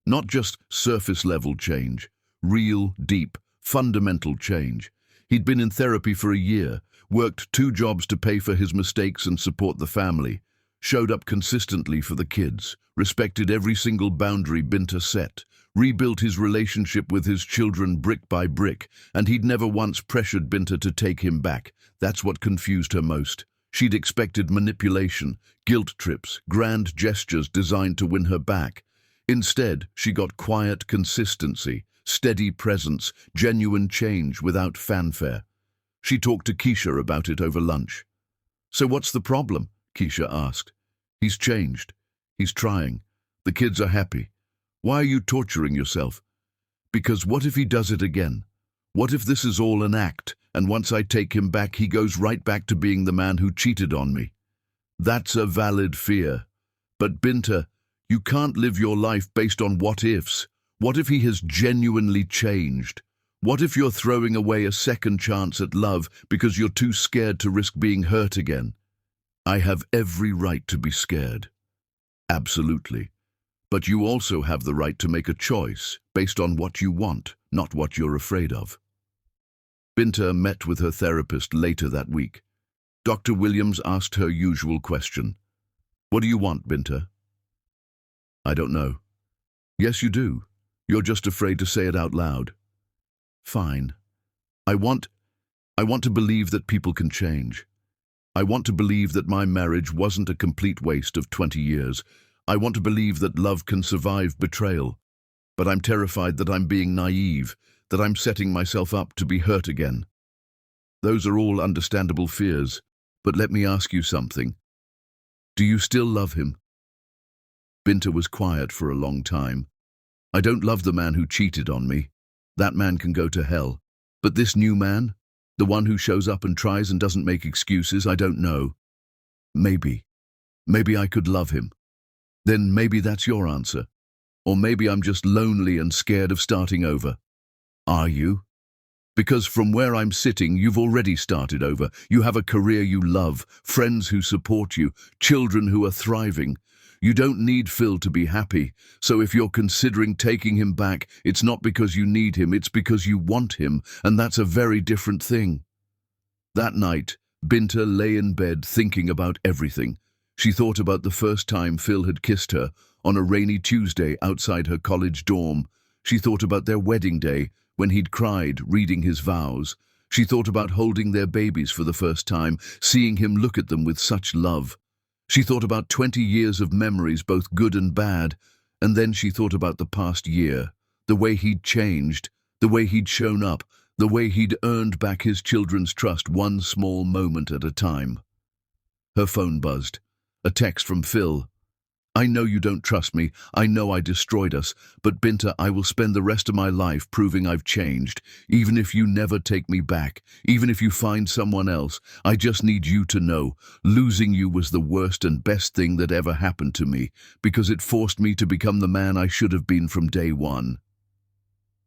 Not just surface-level change, real, deep, fundamental change. He'd been in therapy for a year, worked 2 jobs to pay for his mistakes and support the family, showed up consistently for the kids, respected every single boundary Binta set, rebuilt his relationship with his children brick by brick, and he'd never once pressured Binta to take him back. That's what confused her most. She'd expected manipulation, guilt trips, grand gestures designed to win her back. Instead, she got quiet consistency, steady presence, genuine change without fanfare. She talked to Keisha about it over lunch. "So what's the problem?" Keisha asked. "He's changed. He's trying. The kids are happy. Why are you torturing yourself?" "Because what if he does it again? What if this is all an act, and once I take him back, he goes right back to being the man who cheated on me?" "That's a valid fear. But Binta, you can't live your life based on what-ifs. What if he has genuinely changed? What if you're throwing away a second chance at love because you're too scared to risk being hurt again?" "I have every right to be scared." "Absolutely. But you also have the right to make a choice based on what you want, not what you're afraid of." Binta met with her therapist later that week. Dr. Williams asked her usual question. "What do you want, Binta?" "I don't know." "Yes, you do. You're just afraid to say it out loud." "Fine. I want to believe that people can change. I want to believe that my marriage wasn't a complete waste of 20 years. I want to believe that love can survive betrayal. But I'm terrified that I'm being naive, that I'm setting myself up to be hurt again." "Those are all understandable fears. But let me ask you something. Do you still love him?" Binta was quiet for a long time. "I don't love the man who cheated on me. That man can go to hell. But this new man, the one who shows up and tries and doesn't make excuses, I don't know. Maybe I could love him. Then maybe that's your answer. Or maybe I'm just lonely and scared of starting over." "Are you?" "Because from where I'm sitting, you've already started over. You have a career you love, friends who support you, children who are thriving. You don't need Phil to be happy. So if you're considering taking him back, it's not because you need him, it's because you want him, and that's a very different thing." That night, Binta lay in bed thinking about everything. She thought about the first time Phil had kissed her, on a rainy Tuesday outside her college dorm. She thought about their wedding day, when he'd cried, reading his vows. She thought about holding their babies for the first time, seeing him look at them with such love. She thought about 20 years of memories, both good and bad, and then she thought about the past year, the way he'd changed, the way he'd shown up, the way he'd earned back his children's trust one small moment at a time. Her phone buzzed. A text from Phil. "I know you don't trust me. I know I destroyed us. But Binta, I will spend the rest of my life proving I've changed. Even if you never take me back, even if you find someone else, I just need you to know, losing you was the worst and best thing that ever happened to me, because it forced me to become the man I should have been from day one."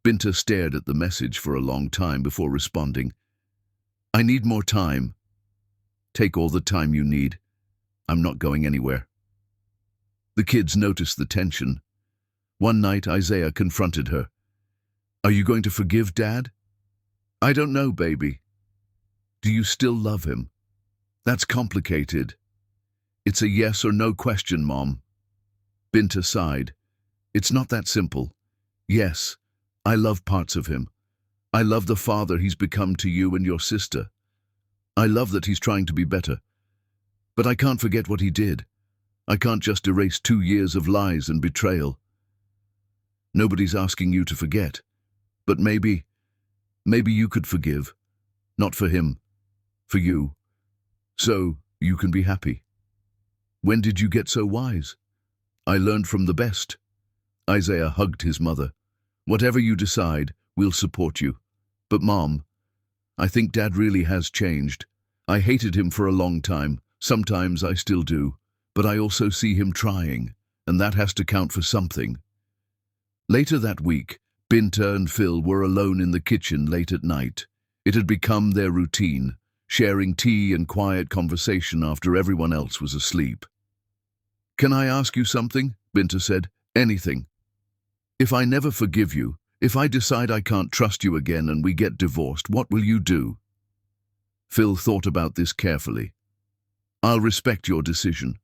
Binta stared at the message for a long time before responding. "I need more time." "Take all the time you need. I'm not going anywhere." The kids noticed the tension. One night, Isaiah confronted her. "Are you going to forgive Dad?" "I don't know, baby." "Do you still love him?" "That's complicated." It's a yes or no question, Mom. Binta sighed. It's not that simple. Yes, I love parts of him. I love the father he's become to you and your sister. I love that he's trying to be better. But I can't forget what he did. I can't just erase 2 years of lies and betrayal. Nobody's asking you to forget. But maybe you could forgive. Not for him, for you. So you can be happy. When did you get so wise? I learned from the best. Isaiah hugged his mother. Whatever you decide, we'll support you. But Mom, I think Dad really has changed. I hated him for a long time. Sometimes I still do. But I also see him trying, and that has to count for something. Later that week, Binta and Phil were alone in the kitchen late at night. It had become their routine, sharing tea and quiet conversation after everyone else was asleep. Can I ask you something? Binta said. Anything. If I never forgive you, if I decide I can't trust you again and we get divorced, what will you do? Phil thought about this carefully. I'll respect your decision.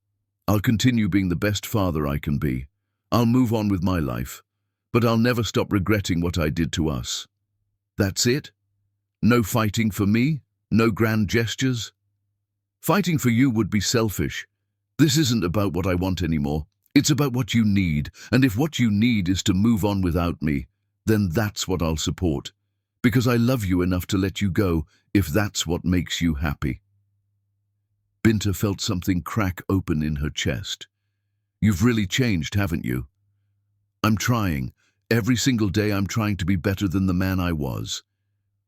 I'll continue being the best father I can be. I'll move on with my life. But I'll never stop regretting what I did to us. That's it? No fighting for me? No grand gestures? Fighting for you would be selfish. This isn't about what I want anymore. It's about what you need, and if what you need is to move on without me, then that's what I'll support. Because I love you enough to let you go, if that's what makes you happy. Binta felt something crack open in her chest. You've really changed, haven't you? I'm trying. Every single day I'm trying to be better than the man I was.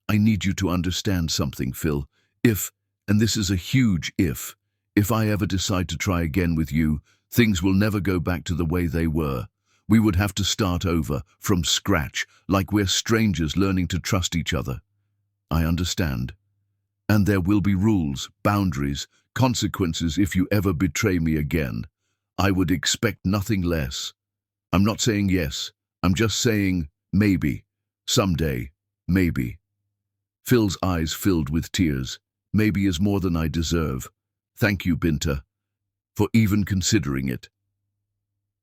I need you to understand something, Phil. If, and this is a huge if I ever decide to try again with you, things will never go back to the way they were. We would have to start over, from scratch, like we're strangers learning to trust each other. I understand. And there will be rules, boundaries, consequences if you ever betray me again. I would expect nothing less. I'm not saying yes. I'm just saying maybe. Someday. Maybe. Phil's eyes filled with tears. Maybe is more than I deserve. Thank you, Binta, for even considering it.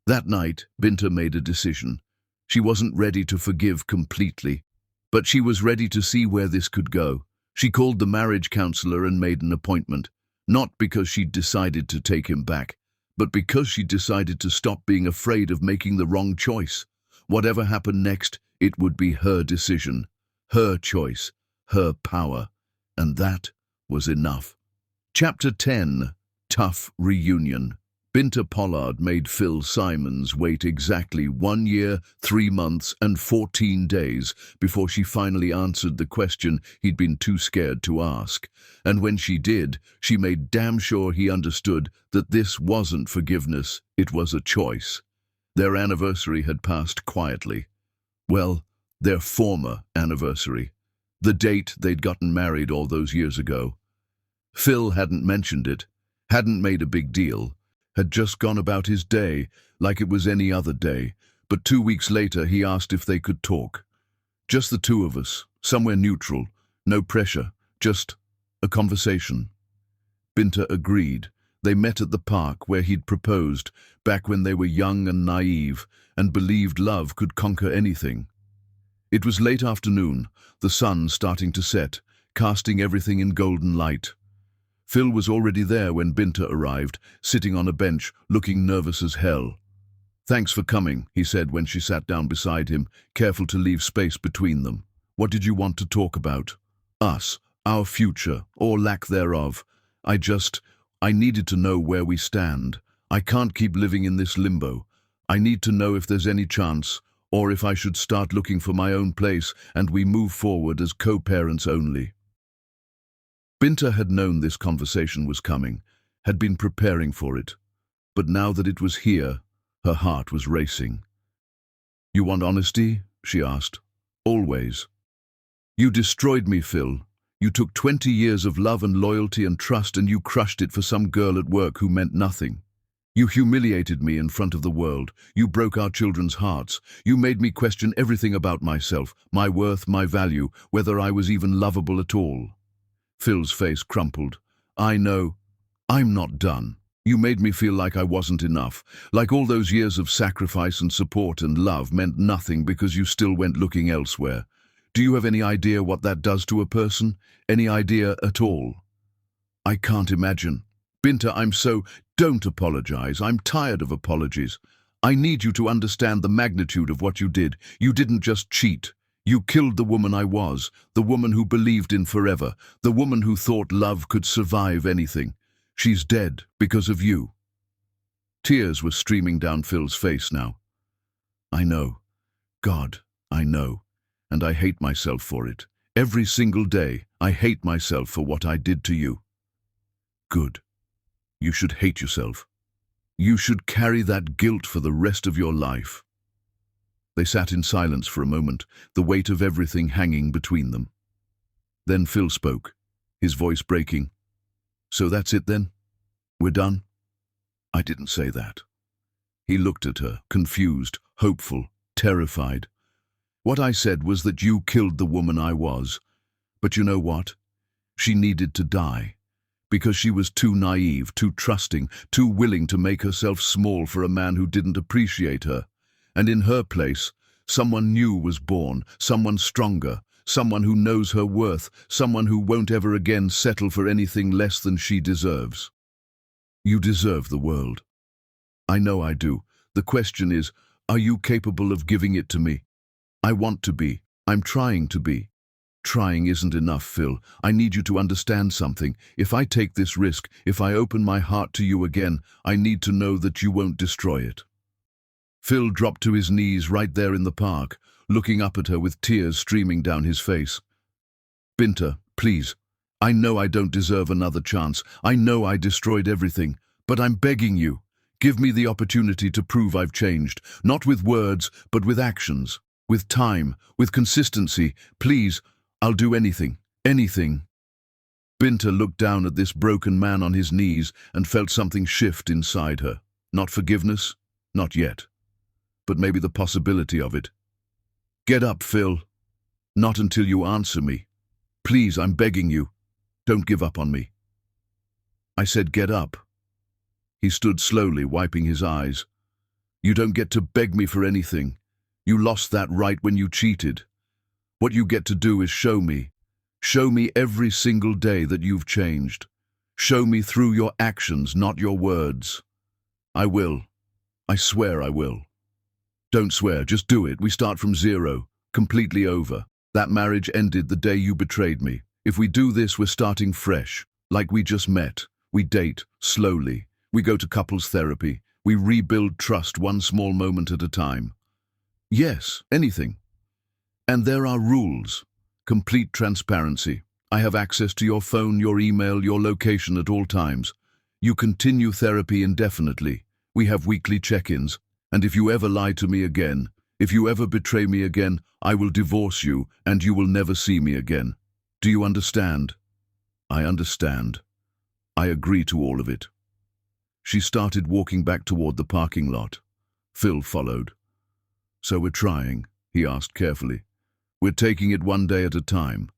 That night, Binta made a decision. She wasn't ready to forgive completely, but she was ready to see where this could go. She called the marriage counselor and made an appointment, not because she'd decided to take him back, but because she decided to stop being afraid of making the wrong choice. Whatever happened next, it would be her decision, her choice, her power, and that was enough. Chapter 10. Tough Reunion. Binta Pollard made Phil Simons wait exactly 1 year, 3 months, and 14 days before she finally answered the question he'd been too scared to ask. And when she did, she made damn sure he understood that this wasn't forgiveness, it was a choice. Their anniversary had passed quietly. Well, their former anniversary. The date they'd gotten married all those years ago. Phil hadn't mentioned it, hadn't made a big deal, had just gone about his day like it was any other day, but 2 weeks later he asked if they could talk. Just the two of us, somewhere neutral, no pressure, just a conversation. Binta agreed. They met at the park where he'd proposed, back when they were young and naive, and believed love could conquer anything. It was late afternoon, the sun starting to set, casting everything in golden light. Phil was already there when Binta arrived, sitting on a bench, looking nervous as hell. Thanks for coming, he said when she sat down beside him, careful to leave space between them. What did you want to talk about? Us, our future, or lack thereof. I needed to know where we stand. I can't keep living in this limbo. I need to know if there's any chance, or if I should start looking for my own place and we move forward as co-parents only. Binta had known this conversation was coming, had been preparing for it, but now that it was here, her heart was racing. You want honesty? She asked. Always. You destroyed me, Phil. You took 20 years of love and loyalty and trust and you crushed it for some girl at work who meant nothing. You humiliated me in front of the world. You broke our children's hearts. You made me question everything about myself, my worth, my value, whether I was even lovable at all. Phil's face crumpled. I know. I'm not done. You made me feel like I wasn't enough, like all those years of sacrifice and support and love meant nothing because you still went looking elsewhere. Do you have any idea what that does to a person? Any idea at all? I can't imagine. Binta, don't apologize. I'm tired of apologies. I need you to understand the magnitude of what you did. You didn't just cheat. You killed the woman I was, the woman who believed in forever, the woman who thought love could survive anything. She's dead because of you. Tears were streaming down Phil's face now. I know. God, I know. And I hate myself for it. Every single day, I hate myself for what I did to you. Good. You should hate yourself. You should carry that guilt for the rest of your life. They sat in silence for a moment, the weight of everything hanging between them. Then Phil spoke, his voice breaking. So that's it then? We're done? I didn't say that. He looked at her, confused, hopeful, terrified. What I said was that you killed the woman I was. But you know what? She needed to die. Because she was too naive, too trusting, too willing to make herself small for a man who didn't appreciate her. And in her place, someone new was born, someone stronger, someone who knows her worth, someone who won't ever again settle for anything less than she deserves. You deserve the world. I know I do. The question is, are you capable of giving it to me? I want to be. I'm trying to be. Trying isn't enough, Phil. I need you to understand something. If I take this risk, if I open my heart to you again, I need to know that you won't destroy it. Phil dropped to his knees right there in the park, looking up at her with tears streaming down his face. Binta, please. I know I don't deserve another chance. I know I destroyed everything. But I'm begging you. Give me the opportunity to prove I've changed. Not with words, but with actions. With time. With consistency. Please. I'll do anything. Anything. Binta looked down at this broken man on his knees and felt something shift inside her. Not forgiveness. Not yet. But maybe the possibility of it. Get up, Phil. Not until you answer me. Please, I'm begging you. Don't give up on me. I said get up. He stood slowly, wiping his eyes. You don't get to beg me for anything. You lost that right when you cheated. What you get to do is show me. Show me every single day that you've changed. Show me through your actions, not your words. I will. I swear I will. Don't swear, just do it. We start from zero. Completely over. That marriage ended the day you betrayed me. If we do this, we're starting fresh. Like we just met. We date, slowly. We go to couples therapy. We rebuild trust one small moment at a time. Yes, anything. And there are rules. Complete transparency. I have access to your phone, your email, your location at all times. You continue therapy indefinitely. We have weekly check-ins. And if you ever lie to me again, if you ever betray me again, I will divorce you and you will never see me again. Do you understand? I understand. I agree to all of it. She started walking back toward the parking lot. Phil followed. So we're trying, he asked carefully. We're taking it one day at a time.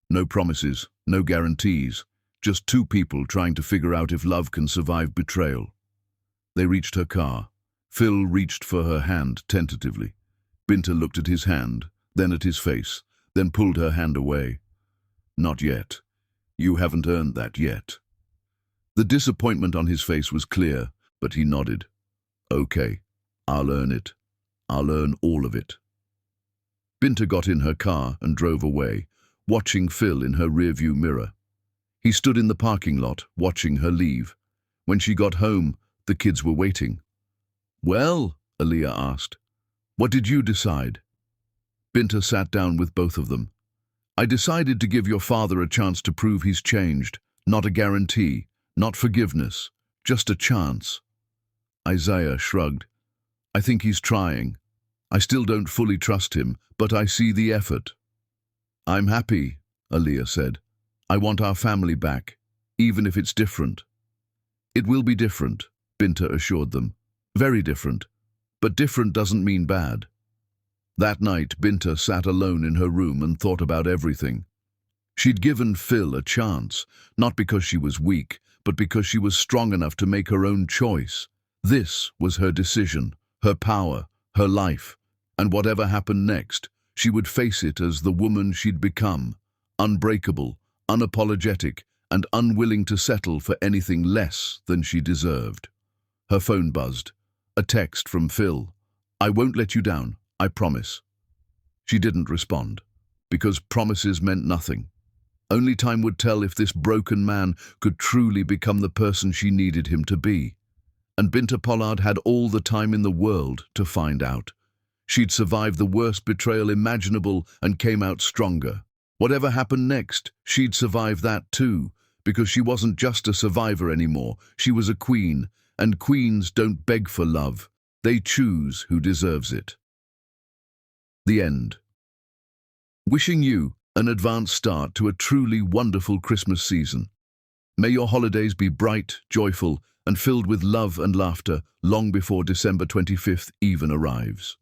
No promises, no guarantees. Just two people trying to figure out if love can survive betrayal. They reached her car. Phil reached for her hand tentatively. Binta looked at his hand, then at his face, then pulled her hand away. Not yet. You haven't earned that yet. The disappointment on his face was clear, but he nodded. Okay, I'll earn it. I'll earn all of it. Binta got in her car and drove away, watching Phil in her rearview mirror. He stood in the parking lot, watching her leave. When she got home, the kids were waiting. Well, Aaliyah asked, what did you decide? Binta sat down with both of them. I decided to give your father a chance to prove he's changed, not a guarantee, not forgiveness, just a chance. Isaiah shrugged. I think he's trying. I still don't fully trust him, but I see the effort. I'm happy, Aaliyah said. I want our family back, even if it's different. It will be different, Binta assured them. Very different. But different doesn't mean bad. That night, Binta sat alone in her room and thought about everything. She'd given Phil a chance, not because she was weak, but because she was strong enough to make her own choice. This was her decision, her power, her life, and whatever happened next, she would face it as the woman she'd become, unbreakable, unapologetic, and unwilling to settle for anything less than she deserved. Her phone buzzed. A text from Phil. "I won't let you down, I promise." She didn't respond, because promises meant nothing. Only time would tell if this broken man could truly become the person she needed him to be. And Binta Pollard had all the time in the world to find out. She'd survived the worst betrayal imaginable and came out stronger. Whatever happened next, she'd survive that too, because she wasn't just a survivor anymore. She was a queen, and queens don't beg for love. They choose who deserves it. The end. Wishing you an advanced start to a truly wonderful Christmas season. May your holidays be bright, joyful, and filled with love and laughter long before December 25th even arrives.